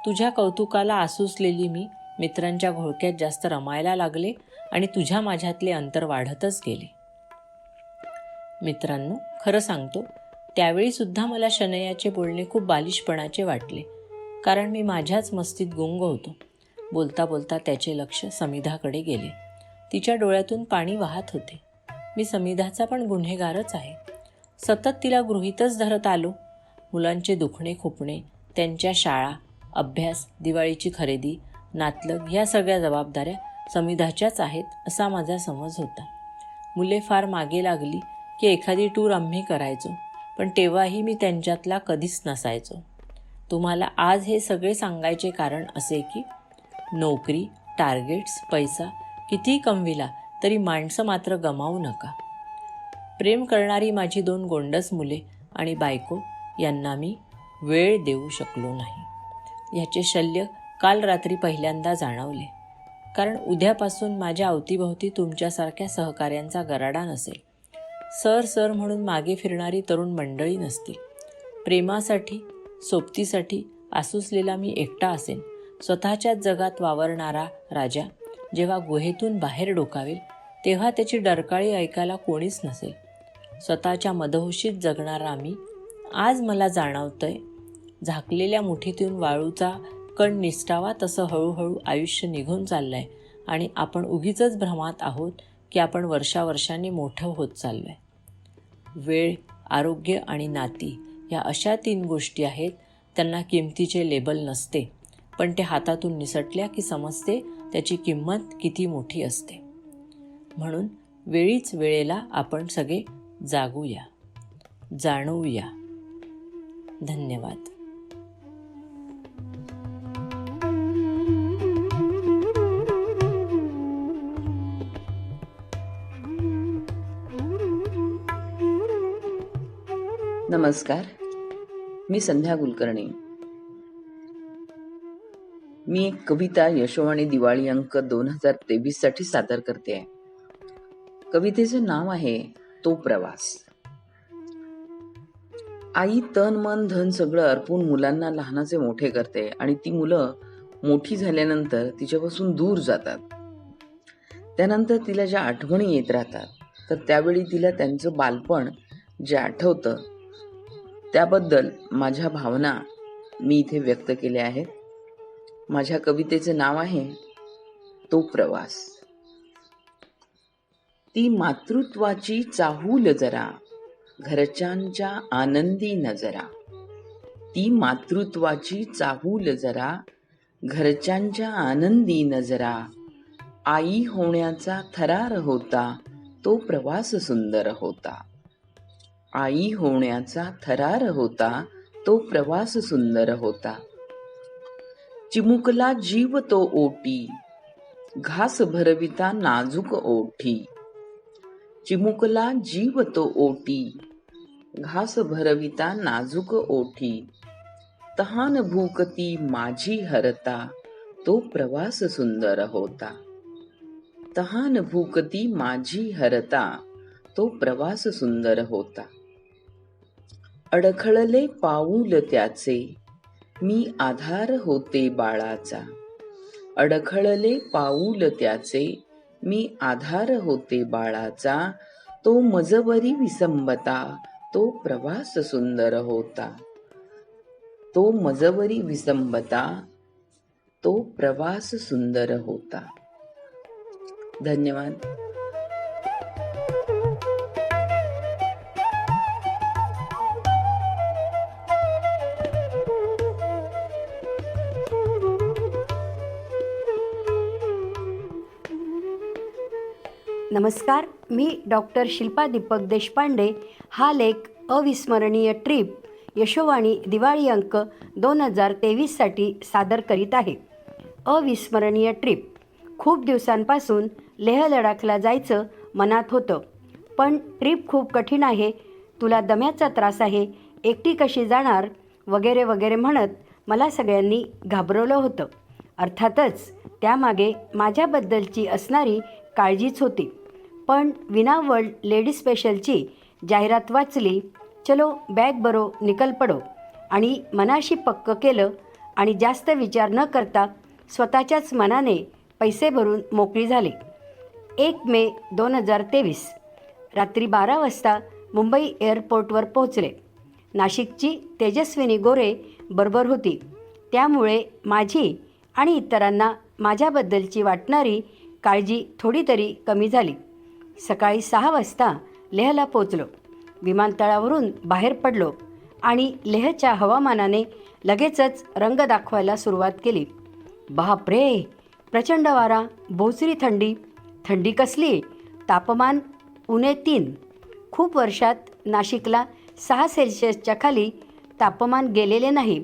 तुझ्या कौतुकाला आसुसलेली मी मित्रांच्या घोळक्यात जास्त रमायला लागले आणि तुझ्या माझ्यातले अंतर वाढतच गेले. मित्रांनो, खरं सांगतो, त्यावेळीसुद्धा मला शनयाचे बोलणे खूप बालिशपणाचे वाटले, कारण मी माझ्याच मस्तीत गुंग होतो. बोलता बोलता त्याचे लक्ष समिधाकडे गेले. तिच्या डोळ्यातून पाणी वाहत होते. मी समिधाचा पण गुन्हेगारच आहे. सतत तिला गृहीतच धरत आलो. मुलांचे दुखणे खुपणे, त्यांच्या शाळा, अभ्यास, दिवाळीची खरेदी, नातलग ह्या सगळ्या जबाबदाऱ्या समिधाच्याच आहेत असा माझा समज होता. मुले फार मागे लागली की एखादी टूर आम्ही करायचो, पण तेव्हाही मी त्यांच्यातला कधीच नसायचो. तुम्हाला आज हे सगळे सांगायचे कारण असे की नोकरी टार्गेट्स, पैसा कितीही कमविला तरी माणसं मात्र गमावू नका. प्रेम करणारी माझी 2 गोंडस मुले आणि बायको यांना मी वेळ देऊ शकलो नाही. ह्याचे शल्य काल रात्री पहिल्यांदा जाणवले. कारण उद्यापासून माझ्या अवतीभोवती तुमच्यासारख्या सहकार्यांचा गराडा नसेल. सर म्हणून मागे फिरणारी तरुण मंडळी नसतील. प्रेमासाठी, सोबतीसाठी आसुसलेला मी एकटा असेन. स्वतःच्याच जगात वावरणारा राजा जेव्हा गुहेतून बाहेर डोकावेल तेव्हा त्याची डरकाळी ऐकायला कोणीच नसेल. स्वतःच्या मदहोशीत जगणारा मी आज मला जाणवतंय झाकलेल्या मुठीतून वाळूचा कण निसटावा तसं हळूहळू आयुष्य निघून चाललंय आणि आपण उगीचच भ्रमात आहोत की आपण वर्षावर्षांनी मोठं होत चाललोय. वेळ, आरोग्य आणि नाती ह्या अशा 3 गोष्टी आहेत, त्यांना किमतीचे लेबल नसते, पण ते हातातून निसटल्या की समजते त्याची किंमत किती मोठी असते. म्हणून वेळीच वेळेला आपण सगळे जागूया, जाणूया. धन्यवाद. नमस्कार, मी संध्या कुलकर्णी. मी एक कविता यशोवाणी दिवाळी अंक 2023 साठी सादर करते आहे. कवितेचं नाव आहे तो प्रवास. आई तन मन धन सगळं अर्पून मुलांना लहानाचे मोठे करते आणि ती मुलं मोठी झाल्यानंतर तिच्यापासून दूर जातात. त्यानंतर तिला ज्या आठवणी येत राहतात, तर त्यावेळी तिला त्यांचं बालपण जे आठवतं त्याबद्दल माझ्या भावना मी इथे व्यक्त केल्या आहेत. माझ्या कवितेचं नाव आहे तो प्रवास. ती मातृत्वाची चाहूल जरा घरच्यांच्या आनंदी नजरा. ती मातृत्वाची चाहूल जरा घरच्यांच्या आनंदी नजरा. आई होण्याचा थरार होता तो प्रवास सुंदर होता. आई होण्याचा थरार होता तो प्रवास सुंदर होता. चिमुकला जीव तो ओटी घास भरविता नाजूक ओठी. चिमुकला जीव तो ओटी घास भरविता नाजूक ओठी. तहान भूकती माझी हरता तो प्रवास सुंदर होता. तहान भूकती माझी हरता तो प्रवास सुंदर होता. अडखळले पाऊल त्याचे मी आधार होते बाळाचा. अडखळले पाऊल त्याचे मी आधार होते बाळाचा. तो मजवरी विसंबता तो प्रवास सुंदर होता. तो मजवरी विसंबता तो प्रवास सुंदर होता. धन्यवाद. नमस्कार, मी डॉक्टर शिल्पा दीपक देशपांडे. हा लेख अविस्मरणीय ट्रिप यशोवाणी दिवाळी अंक 2023 साठी सादर करीत आहे. अविस्मरणीय ट्रिप. खूप दिवसांपासून लेह लडाखला जायचं मनात होतं, पण ट्रिप खूप कठीण आहे, तुला दम्याचा त्रास आहे, एकटी कशी जाणार वगैरे वगैरे म्हणत मला सगळ्यांनी घाबरवलं होतं. अर्थातच त्यामागे माझ्याबद्दलची असणारी काळजीच होती. पण विना वर्ल्ड लेडी स्पेशलची जाहिरात वाचली. चलो बॅग बरो निकल पडो आणि मनाशी पक्क केलं आणि जास्त विचार न करता स्वतःच्याच मनाने पैसे भरून मोकळी झाली. 1 मे 2023 रात्री 12 वाजता मुंबई एअरपोर्टवर पोहोचले. नाशिकची तेजस्विनी गोरे बरोबर होती, त्यामुळे माझी आणि इतरांना माझ्याबद्दलची वाटणारी काळजी थोडी तरी कमी झाली. सकाळी 6 वाजता लेहला पोचलो. विमानतळावरून बाहेर पडलो आणि लेहच्या हवामानाने लगेचच रंग दाखवायला सुरुवात केली. बापरे, प्रचंड वारा, बोचरी थंडी. थंडी कसली, तापमान -3. खूप वर्षात नाशिकला 6 सेल्सिअसच्या खाली तापमान गेलेले नाही,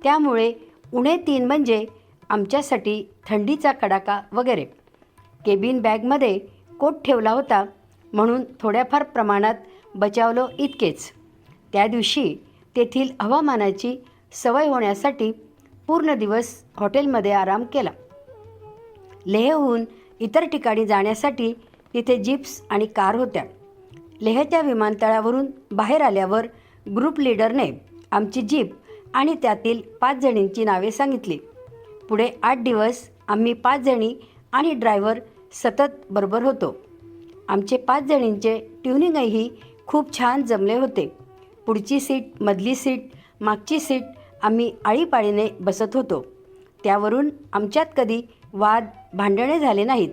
त्यामुळे -3 म्हणजे आमच्यासाठी थंडीचा कडाका वगैरे. केबिन बॅगमध्ये कोट ठेवला होता म्हणून थोड्याफार प्रमाणात बचावलो इतकेच. त्या दिवशी तेथील हवामानाची सवय होण्यासाठी पूर्ण दिवस हॉटेलमध्ये आराम केला. लेहहून इतर ठिकाणी जाण्यासाठी तिथे जीप्स आणि कार होत्या. लेहच्या विमानतळावरून बाहेर आल्यावर ग्रुप लीडरने आमची जीप आणि त्यातील 5 जणींची नावे सांगितली. पुढे 8 दिवस आम्ही 5 जणी आणि ड्रायव्हर सतत बरोबर होतो. आमचे 5 जणींचे ट्युनिंगही खूप छान जमले होते. पुढची सीट, मधली सीट, मागची सीट आम्ही आळीपाळीने बसत होतो. त्यावरून आमच्यात कधी वाद भांडणे झाले नाहीत.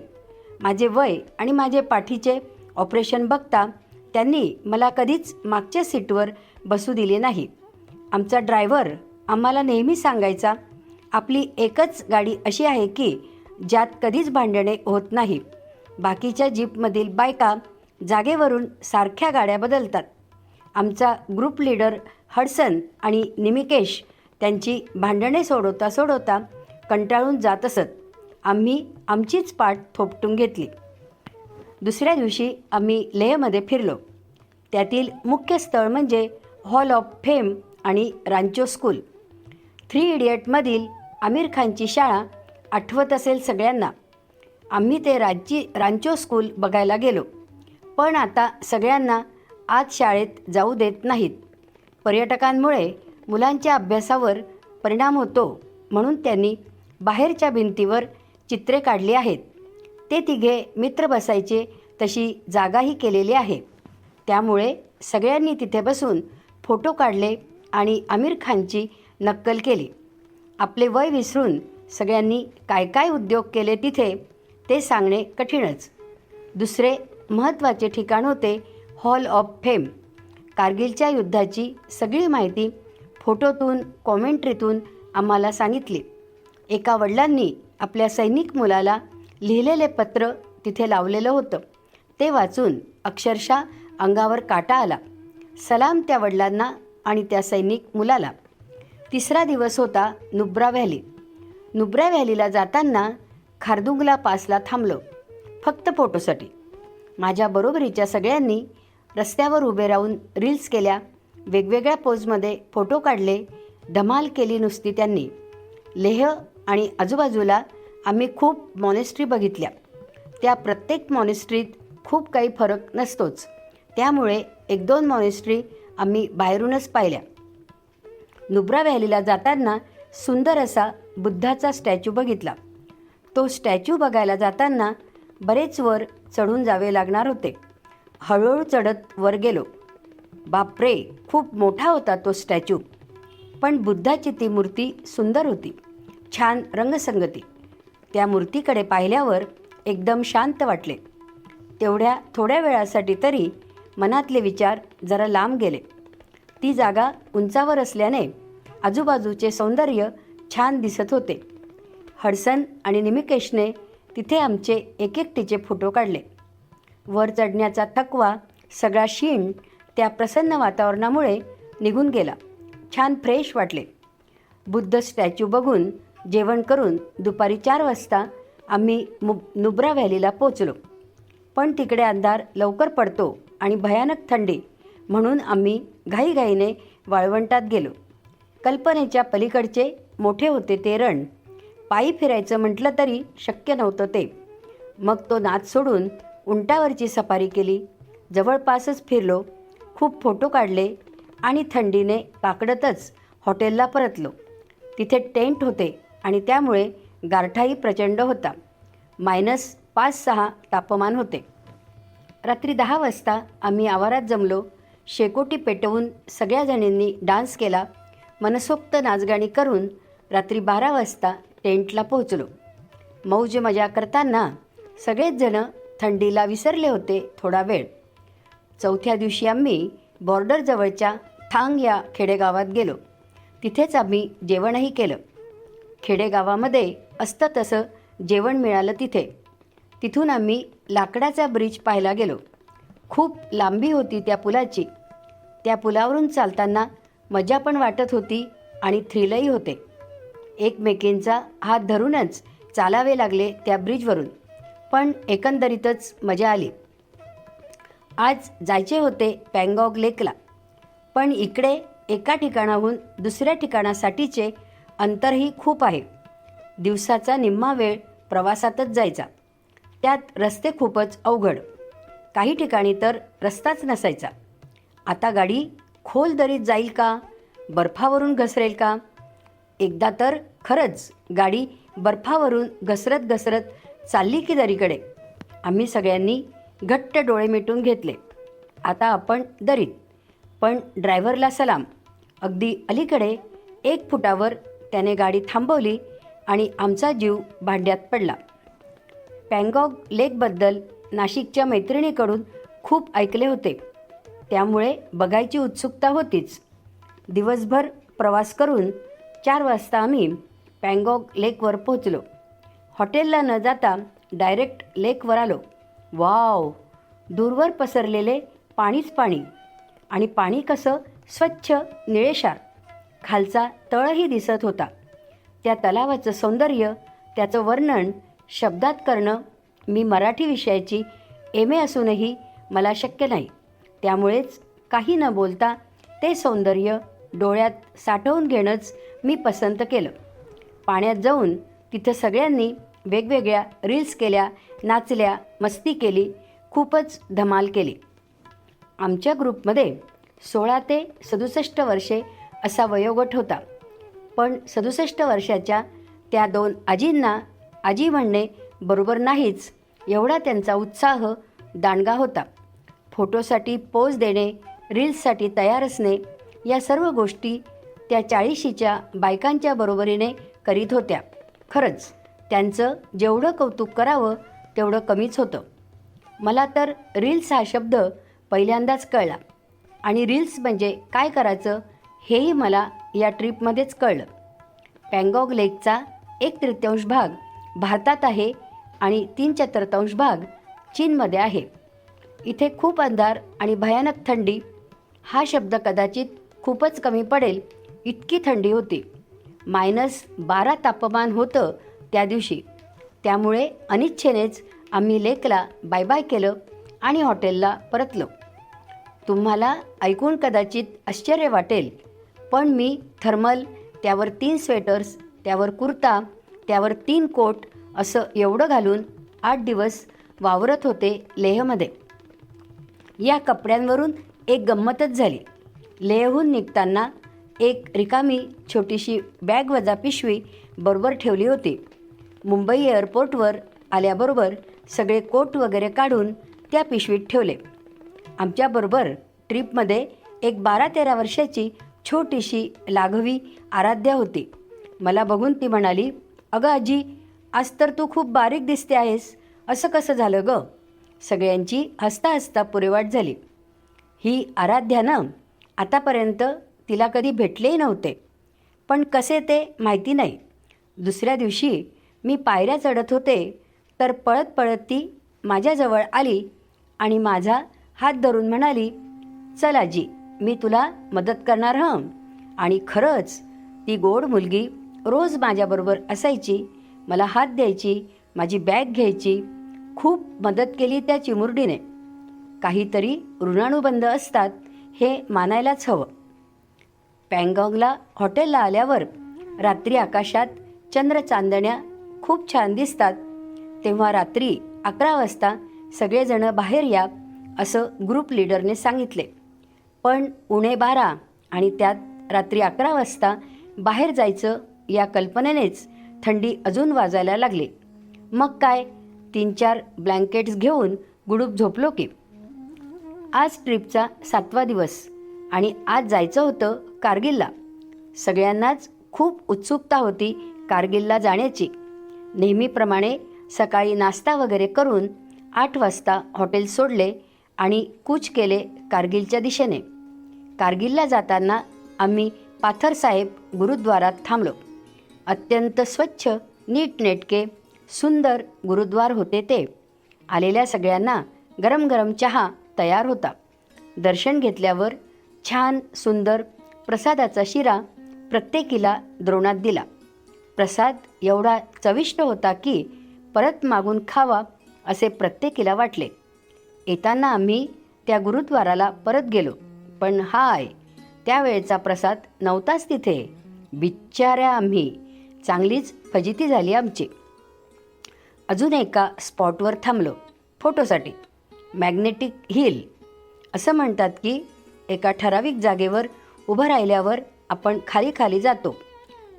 माझे वय आणि माझे पाठीचे ऑपरेशन बघता त्यांनी मला कधीच मागच्या सीटवर बसू दिले नाही. आमचा ड्रायव्हर आम्हाला नेहमी सांगायचा, आपली एकच गाडी अशी आहे की ज्यात कधीच भांडणे होत नाही. बाकीच्या जीपमधील बायका जागेवरून सारख्या गाड्या बदलतात. आमचा ग्रुप लीडर हडसन आणि निमिकेश त्यांची भांडणे सोडवता सोडवता कंटाळून जात असत. आम्ही आमचीच पाठ थोपटून घेतली. दुसऱ्या दिवशी आम्ही लेहमध्ये फिरलो. त्यातील मुख्य स्थळ म्हणजे हॉल ऑफ फेम आणि रांचो स्कूल. 3 इडियटमधील आमिर खानची शाळा आठवत असेल सगळ्यांना. आम्ही ते रांचो स्कूल बघायला गेलो. पण आता सगळ्यांना आज शाळेत जाऊ देत नाहीत. पर्यटकांमुळे मुलांच्या अभ्यासावर परिणाम होतो म्हणून त्यांनी बाहेरच्या भिंतीवर चित्रे काढली आहेत. ते तिघे मित्र बसायचे तशी जागाही केलेली आहे. त्यामुळे सगळ्यांनी तिथे बसून फोटो काढले आणि आमिर खानची नक्कल केली. आपले वय विसरून सगळ्यांनी काय काय उद्योग केले तिथे ते सांगणे कठीणच. दुसरे महत्त्वाचे ठिकाण होते हॉल ऑफ फेम. कारगिलच्या युद्धाची सगळी माहिती फोटोतून, कॉमेंट्रीतून आम्हाला सांगितली. एका वडिलांनी आपल्या सैनिक मुलाला लिहिलेले पत्र तिथे लावलेलं होतं. ते वाचून अक्षरशः अंगावर काटा आला. सलाम त्या वडिलांना आणि त्या सैनिक मुलाला. तिसरा दिवस होता नुब्रा व्हॅली. नुब्रा व्हॅलीला जाताना खारदुंगला पासला थांबलो, फक्त फोटोसाठी. माझ्या बरोबरीच्या सगळ्यांनी रस्त्यावर उभे राहून रील्स केल्या, वेगवेगळ्या पोजमध्ये फोटो काढले, धमाल केली नुसती त्यांनी. लेह आणि आजूबाजूला आम्ही खूप मॉनेस्ट्री बघितल्या. त्या प्रत्येक मॉनेस्ट्रीत खूप काही फरक नसतोच. त्यामुळे 1-2 मॉनेस्ट्री आम्ही बाहेरूनच पाहिल्या. नुब्रा व्हॅलीला जाताना सुंदर असा बुद्धाचा स्टॅच्यू बघितला. तो स्टॅच्यू बघायला जाताना बरेच वर चढून जावे लागणार होते. हळूहळू चढत वर गेलो. बापरे, खूप मोठा होता तो स्टॅच्यू. पण बुद्धाची ती मूर्ती सुंदर होती, छान रंगसंगती. त्या मूर्तीकडे पाहिल्यावर एकदम शांत वाटले. तेवढ्या थोड्या वेळासाठी तरी मनातले विचार जरा लांब गेले. ती जागा उंचावर असल्याने आजूबाजूचे सौंदर्य छान दिसत होते. हडसन आणि निमिकेशने तिथे आमचे एकएकटीचे फोटो काढले. वर चढण्याचा थकवा सगळा शीण त्या प्रसन्न वातावरणामुळे निघून गेला. छान फ्रेश वाटले. बुद्ध स्टॅच्यू बघून जेवण करून दुपारी 4 वाजता आम्ही नुब्रा व्हॅलीला पोचलो. पण तिकडे अंधार लवकर पडतो आणि भयानक थंडी म्हणून आम्ही घाईघाईने वाळवंटात गेलो. कल्पनेच्या पलीकडचे मोठे होते ते रण. पायी फिरायचं म्हटलं तरी शक्य नव्हतं ते. मग तो नाद सोडून उंटावरची सफारी केली. जवळपासच फिरलो, खूप फोटो काढले आणि थंडीने काकडतच हॉटेलला परतलो. तिथे टेंट होते आणि त्यामुळे गारठाही प्रचंड होता. -5-6 तापमान होते. रात्री 10 वाजता आम्ही आवारात जमलो. शेकोटी पेटवून सगळ्या जणींनी डान्स केला. मनसोक्त नाचगाणी करून रात्री 12 वाजता टेंटला पोहोचलो. मौज मजा करताना सगळेच जण थंडीला विसरले होते थोडा वेळ. चौथ्या दिवशी आम्ही बॉर्डरजवळच्या थांग या खेडेगावात गेलो. तिथेच आम्ही जेवणही केलं. खेडेगावामध्ये असतं तसं जेवण मिळालं तिथे. तिथून आम्ही लाकडाचा ब्रिज पाहायला गेलो. खूप लांबी होती त्या पुलाची. त्या पुलावरून चालताना मजा पण वाटत होती आणि थ्रिलही होते. एकमेकींचा हात धरूनच चालावे लागले त्या ब्रिजवरून. पण एकंदरीतच मजा आली. आज जायचे होते पँगॉग लेकला, पण इकडे एका ठिकाणाहून दुसऱ्या ठिकाणासाठीचे अंतरही खूप आहे. दिवसाचा निम्मा वेळ प्रवासातच जायचा. त्यात रस्ते खूपच अवघड. काही ठिकाणी तर रस्ताच नसायचा. आता गाडी खोल दरीत जाईल का, बर्फावरून घसरेल का? एकदा तर खरंच गाडी बर्फावरून घसरत घसरत चालली की दरीकडे. आम्ही सगळ्यांनी घट्ट डोळे मिटून घेतले. आता आपण दरीत. पण ड्रायव्हरला सलाम. अगदी अलीकडे 1 फुटावर त्याने गाडी थांबवली आणि आमचा जीव भांड्यात पडला. पँगॉग लेकबद्दल नाशिकच्या मैत्रिणीकडून खूप ऐकले होते, त्यामुळे बघायची उत्सुकता होतीच. दिवसभर प्रवास करून 4 वाजता आम्ही पँगॉग लेकवर पोहोचलो. हॉटेलला न जाता डायरेक्ट लेकवर आलो. वाव, दूरवर पसरलेले पाणीच पाणी, आणि पाणी कसं स्वच्छ निळेशार. खालचा तळही दिसत होता. त्या तलावाचं सौंदर्य, त्याचं वर्णन शब्दात करणं मी मराठी विषयाची MA असूनही मला शक्य नाही. त्यामुळेच काही न बोलता ते सौंदर्य डोळ्यात साठवून घेणंच मी पसंत केलं. पाण्यात जाऊन तिथं सगळ्यांनी वेगवेगळ्या रील्स केल्या, नाचल्या, मस्ती केली, खूपच धमाल केली. आमच्या ग्रुपमध्ये 16 ते 67 वर्षे असा वयोगट होता. पण 67 वर्षाच्या त्या 2 आजींना आजी म्हणणे बरोबर नाहीच, एवढा त्यांचा उत्साह दांडगा होता. फोटोसाठी पोज देणे, रील्ससाठी तयार असणे, या सर्व गोष्टी त्या 40शीच्या बायकांच्या बरोबरीने करीत होत्या. खरंच त्यांचं जेवढं कौतुक करावं तेवढं कमीच होतं. मला तर रील्स हा शब्द पहिल्यांदाच कळला, आणि रील्स म्हणजे काय करायचं हेही मला या ट्रीपमध्येच कळलं. पँगॉग लेकचा 1/3 भाग भारतात आहे आणि 3/4 भाग चीनमध्ये आहे. इथे खूप अंधार आणि भयानक थंडी. हा शब्द कदाचित खूपच कमी पडेल इतकी थंडी होती. -12 तापमान होतं त्या दिवशी. त्यामुळे अनिच्छेनेच आम्ही लेकला बाय बाय केलं आणि हॉटेलला परतलो. तुम्हाला ऐकून कदाचित आश्चर्य वाटेल, पण मी थर्मल, त्यावर 3 स्वेटर्स, त्यावर कुर्ता, त्यावर 3 कोट असं एवढं घालून 8 दिवस वावरत होते लेहमध्ये. या कपड्यांवरून एक गंमतच झाली. लेहहून निघताना एक रिकामी छोटीशी बॅग वजा पिशवी बरोबर ठेवली होती. मुंबई एअरपोर्टवर आल्याबरोबर सगळे कोट वगैरे काढून त्या पिशवीत ठेवले. आमच्याबरोबर ट्रीपमध्ये एक 12-13 वर्षाची छोटीशी लाघवी आराध्या होती. मला बघून ती म्हणाली, "अगं आजी, आज तर तू खूप बारीक दिसते आहेस, असं कसं झालं गं?" सगळ्यांची हसता हसता पुरेवाट झाली. ही आराध्यानं आतापर्यंत तिला कधी भेटलेही नव्हते, पण कसे ते माहिती नाही. दुसऱ्या दिवशी मी पायऱ्या चढत होते तर पळत पळत ती माझ्याजवळ आली आणि माझा हात धरून म्हणाली, "चल आजी, मी तुला मदत करणार हं." आणि खरंच ती गोड मुलगी रोज माझ्याबरोबर असायची, मला हात द्यायची, माझी बॅग घ्यायची. खूप मदत केली त्या चिमुरडीने. काहीतरी ऋणानुबंध असतात हे मानायलाच हवं. पँगॉगला हॉटेलला आल्यावर रात्री आकाशात चंद्र चांदण्या खूप छान दिसतात. तेव्हा रात्री 11 वाजता सगळेजण बाहेर या असं ग्रुप लीडरने सांगितले. पण 12 आणि त्यात रात्री 11 वाजता बाहेर जायचं या कल्पनेनेच थंडी अजून वाजायला लागली. मग काय, 3-4 ब्लँकेट्स घेऊन गुडूप झोपलो की. आज ट्रिपचा 7वा दिवस आणि आज जायचं होतं कारगिलला. सगळ्यांनाच खूप उत्सुकता होती कारगिलला जाण्याची. नेहमीप्रमाणे सकाळी नाश्ता वगैरे करून 8 वाजता हॉटेल सोडले आणि कूच केले कारगिलच्या दिशेने. कारगिलला जाताना आम्ही पाथरसाहेब गुरुद्वारात थांबलो. अत्यंत स्वच्छ, नीटनेटके, सुंदर गुरुद्वार होते ते. आलेल्या सगळ्यांना गरम गरम चहा तयार होता. दर्शन घेतल्यावर छान सुंदर प्रसादाचा शिरा प्रत्येकीला द्रोणात दिला. प्रसाद एवढा चविष्ट होता की परत मागून खावा असे प्रत्येकीला वाटले. येताना आम्ही त्या गुरुद्वाराला परत गेलो, पण हाय, त्यावेळेचा प्रसाद नव्हताच तिथे. बिचाऱ्या आम्ही, चांगलीच फजिती झाली आमची. अजून एका स्पॉटवर थांबलो फोटोसाठी. मॅग्नेटिक हिल असं म्हणतात की एका ठराविक जागेवर उभं राहिल्यावर आपण खाली खाली जातो.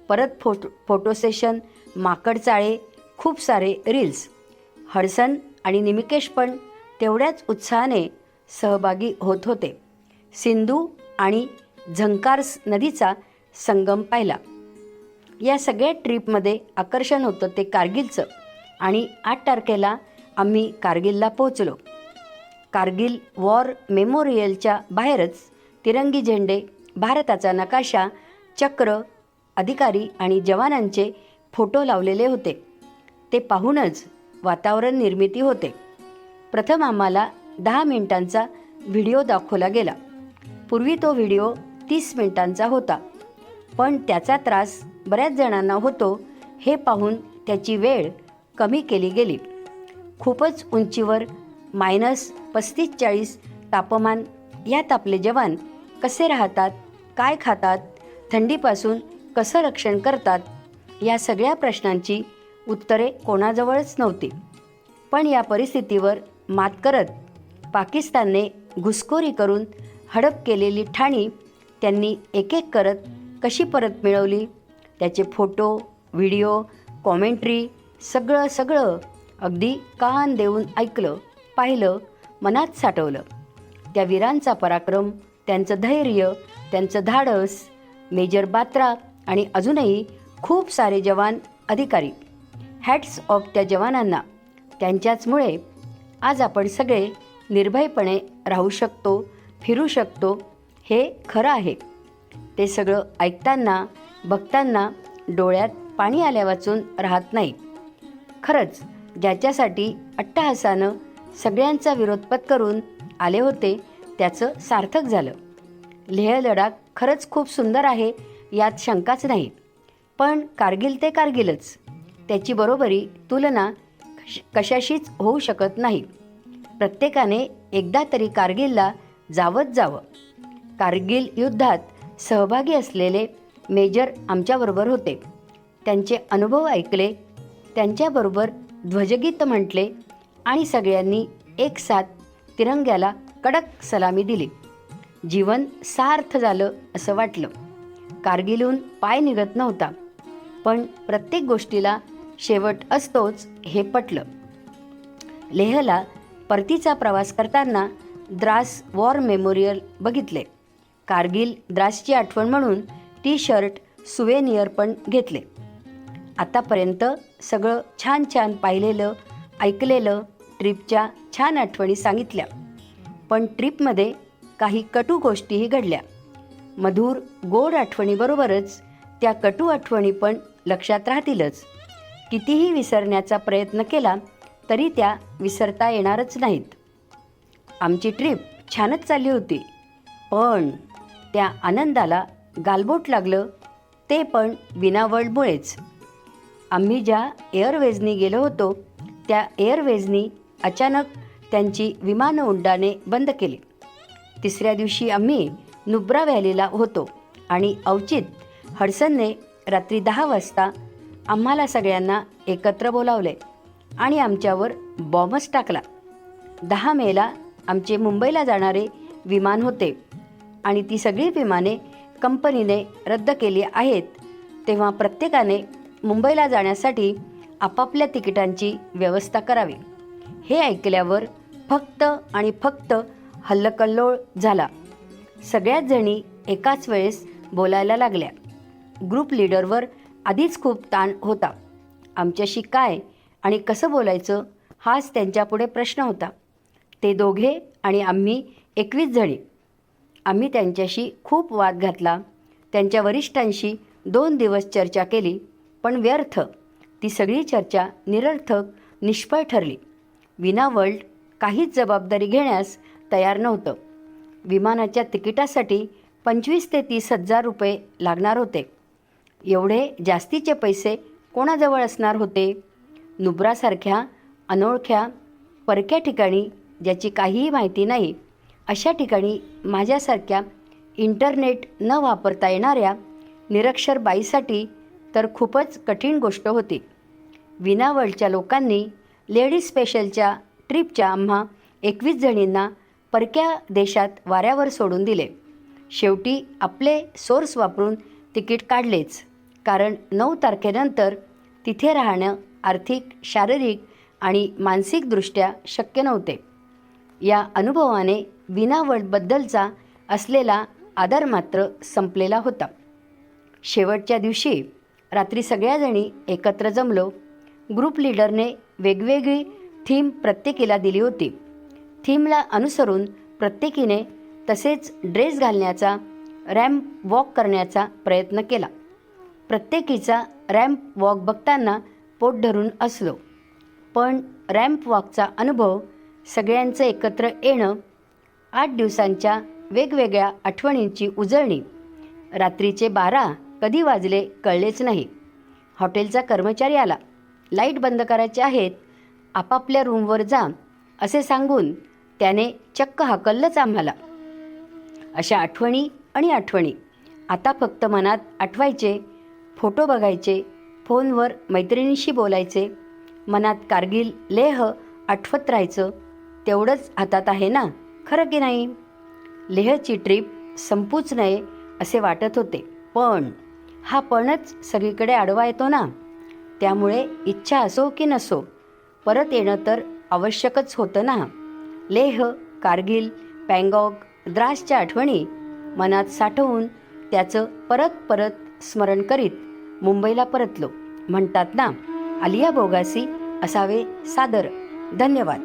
परत फोटो सेशन, माकड चाळे, खूप सारे रील्स. हडसन आणि निमिकेश पण तेवढ्याच उत्साहाने सहभागी होत होते. सिंधू आणि झंकार्स नदीचा संगम पाहिला. या सगळ्या ट्रीपमध्ये आकर्षण होतं ते कारगिलचं. आणि 8 तारखेला आम्ही कारगिलला पोहोचलो. कारगिल वॉर मेमोरियलच्या बाहेरच तिरंगी झेंडे, भारताचा नकाशा, चक्र, अधिकारी आणि जवानांचे फोटो लावलेले होते. ते पाहूनच वातावरण निर्मिती होते. प्रथम आम्हाला 10 मिनिटांचा व्हिडिओ दाखवला गेला. पूर्वी तो व्हिडिओ 30 मिनिटांचा होता, पण त्याचा त्रास बऱ्याच जणांना होतो हे पाहून त्याची वेळ कमी केली गेली. खूपच उंचीवर -35-40 तापमान यात आपले जवान कसे राहतात, काय खातात, थंडीपासून कसं रक्षण करतात, या सगळ्या प्रश्नांची उत्तरे कोणाजवळच नव्हती. पण या परिस्थितीवर मात करत पाकिस्तानने घुसखोरी करून हडप केलेली ठाणी त्यांनी एक एक करत कशी परत मिळवली, त्याचे फोटो, व्हिडिओ, कॉमेंट्री सगळं अगदी कान देऊन ऐकलं, पाहिलं, मनात साठवलं. त्या वीरांचा पराक्रम, त्यांचं धैर्य, त्यांचं धाडस, मेजर बात्रा आणि अजूनही खूप सारे जवान, अधिकारी. हॅट्स ऑफ त्या जवानांना. त्यांच्याचमुळे आज आपण सगळे निर्भयपणे राहू शकतो, फिरू शकतो, हे खरं आहे. ते सगळं ऐकताना, बघताना डोळ्यात पाणी आल्यावाचून राहत नाही. खरंच ज्याच्यासाठी अट्टहासानं सगळ्यांचा विरोध पत्करून आले होते त्याचं सार्थक झालं. लेह लडाख खरंच खूप सुंदर आहे, यात शंकाच नाही. पण कारगिल ते कारगिलच. त्याची बरोबरी, तुलना कशाशीच होऊ शकत नाही. प्रत्येकाने एकदा तरी कारगिलला जावंच जावं. कारगिल युद्धात सहभागी असलेले मेजर आमच्याबरोबर होते. त्यांचे अनुभव ऐकले, त्यांच्याबरोबर ध्वजगीत म्हटले आणि सगळ्यांनी एक साथ तिरंग्याला कडक सलामी दिली. जीवन सार्थ झालं असं वाटलं. कारगिलहून पाय निघत नव्हता, पण प्रत्येक गोष्टीला शेवट असतोच हे पटलं. लेहला परतीचा प्रवास करताना द्रास वॉर मेमोरियल बघितले. कारगिल द्रासची आठवण म्हणून टी-शर्ट, सुवेनियर पण घेतले. आतापर्यंत सगळं छान छान पाहिलेलं, ऐकलेलं, ट्रिपच्या छान आठवणी सांगितल्या. पण ट्रिपमध्ये काही कटू गोष्टीही घडल्या. मधुर गोड आठवणीबरोबरच त्या कटू आठवणी पण लक्षात राहतीलच. कितीही विसरण्याचा प्रयत्न केला तरी त्या विसरता येणारच नाहीत. आमची ट्रिप छानच चालली होती, पण त्या आनंदाला गालबोट लागलं, ते पण विनावर्ल्डमुळेच. आम्ही ज्या एअरवेजनी गेलो होतो त्या एअरवेजनी अचानक त्यांची विमान उड्डाणे बंद केली. तिसऱ्या दिवशी आम्ही नुब्रा व्हॅलीला होतो आणि अवचित हडसनने रात्री 10 वाजता आम्हाला सगळ्यांना एकत्र बोलावले आणि आमच्यावर बॉम्बच टाकला. 10 मेला आमचे मुंबईला जाणारे विमान होते आणि ती सगळी विमाने कंपनीने रद्द केली आहेत. तेव्हा प्रत्येकाने मुंबईला जाण्यासाठी आपापल्या तिकिटांची व्यवस्था करावी. हे ऐकल्यावर फक्त आणि फक्त हल्लकल्लोळ झाला. सगळ्याच जणी एकाच वेळेस बोलायला लागल्या. ग्रुप लीडरवर आधीच खूप ताण होता. आमच्याशी काय आणि कसं बोलायचं हाच त्यांच्यापुढे प्रश्न होता. ते दोघे आणि आम्ही 21 जणी. आम्ही त्यांच्याशी खूप वाद घातला. त्यांच्या वरिष्ठांशी 2 दिवस चर्चा केली, पण व्यर्थ. ती सगळी चर्चा निरर्थक, निष्फळ ठरली. विनावर्ल्ड काहीच जबाबदारी घेण्यास तयार नव्हतं. विमानाच्या तिकिटासाठी 25,000 ते 30,000 रुपये लागणार होते. एवढे जास्तीचे पैसे कोणाजवळ असणार होते? नुब्रासारख्या अनोळख्या परक्या ठिकाणी, ज्याची काहीही माहिती नाही, अशा ठिकाणी माझ्यासारख्या इंटरनेट न वापरता येणाऱ्या निरक्षर बाईसाठी तर खूपच कठीण गोष्ट होती. विना वर्ल्डच्या लोकांनी लेडीज स्पेशलच्या ट्रिपच्या आम्हा 21 जणींना परक्या देशात वाऱ्यावर सोडून दिले. शेवटी आपले सोर्स वापरून तिकीट काढलेच, कारण 9 तारखेनंतर तिथे राहणं आर्थिक, शारीरिक आणि मानसिकदृष्ट्या शक्य नव्हते. या अनुभवाने विना वर्ल्डबद्दलचा असलेला आदर मात्र संपलेला होता. शेवटच्या दिवशी रात्री सगळ्याजणी एकत्र जमलो. ग्रुप लीडरने वेगवेगळी थीम प्रत्येकीला दिली होती. थीमला अनुसरून प्रत्येकीने तसेच ड्रेस घालण्याचा, रॅम्प वॉक करण्याचा प्रयत्न केला. प्रत्येकीचा रॅम्प वॉक बघताना पोट धरून असलो. पण रॅम्प वॉकचा अनुभव, सगळ्यांचं एकत्र येणं, 8 दिवसांच्या वेगवेगळ्या आठवणींची उजळणी, रात्रीचे 12 कधी वाजले कळलेच नाही. हॉटेलचा कर्मचारी आला. लाईट बंद करायचे आहेत, आपापल्या रूमवर जा असे सांगून त्याने चक्क हाकललंच आम्हाला. अशा आठवणी आणि आठवणी आता फक्त मनात आठवायचे, फोटो बघायचे, फोनवर मैत्रिणीशी बोलायचे, मनात कारगिल, लेह आठवत राहायचं, तेवढंच हातात आहे ना, खरं की नाही? लेहची ट्रिप संपूच नये असे वाटत होते, पण हा पणच सगळीकडे आडवा येतो ना. त्यामुळे इच्छा असो की नसो, परत येणं तर आवश्यकच होतं ना. लेह, कारगिल, पँगॉग, द्रासच्या आठवणी मनात साठवून त्याचं परत परत स्मरण करीत मुंबईला परतलो. म्हणतात ना, आलिया भोगासी असावे सादर. धन्यवाद.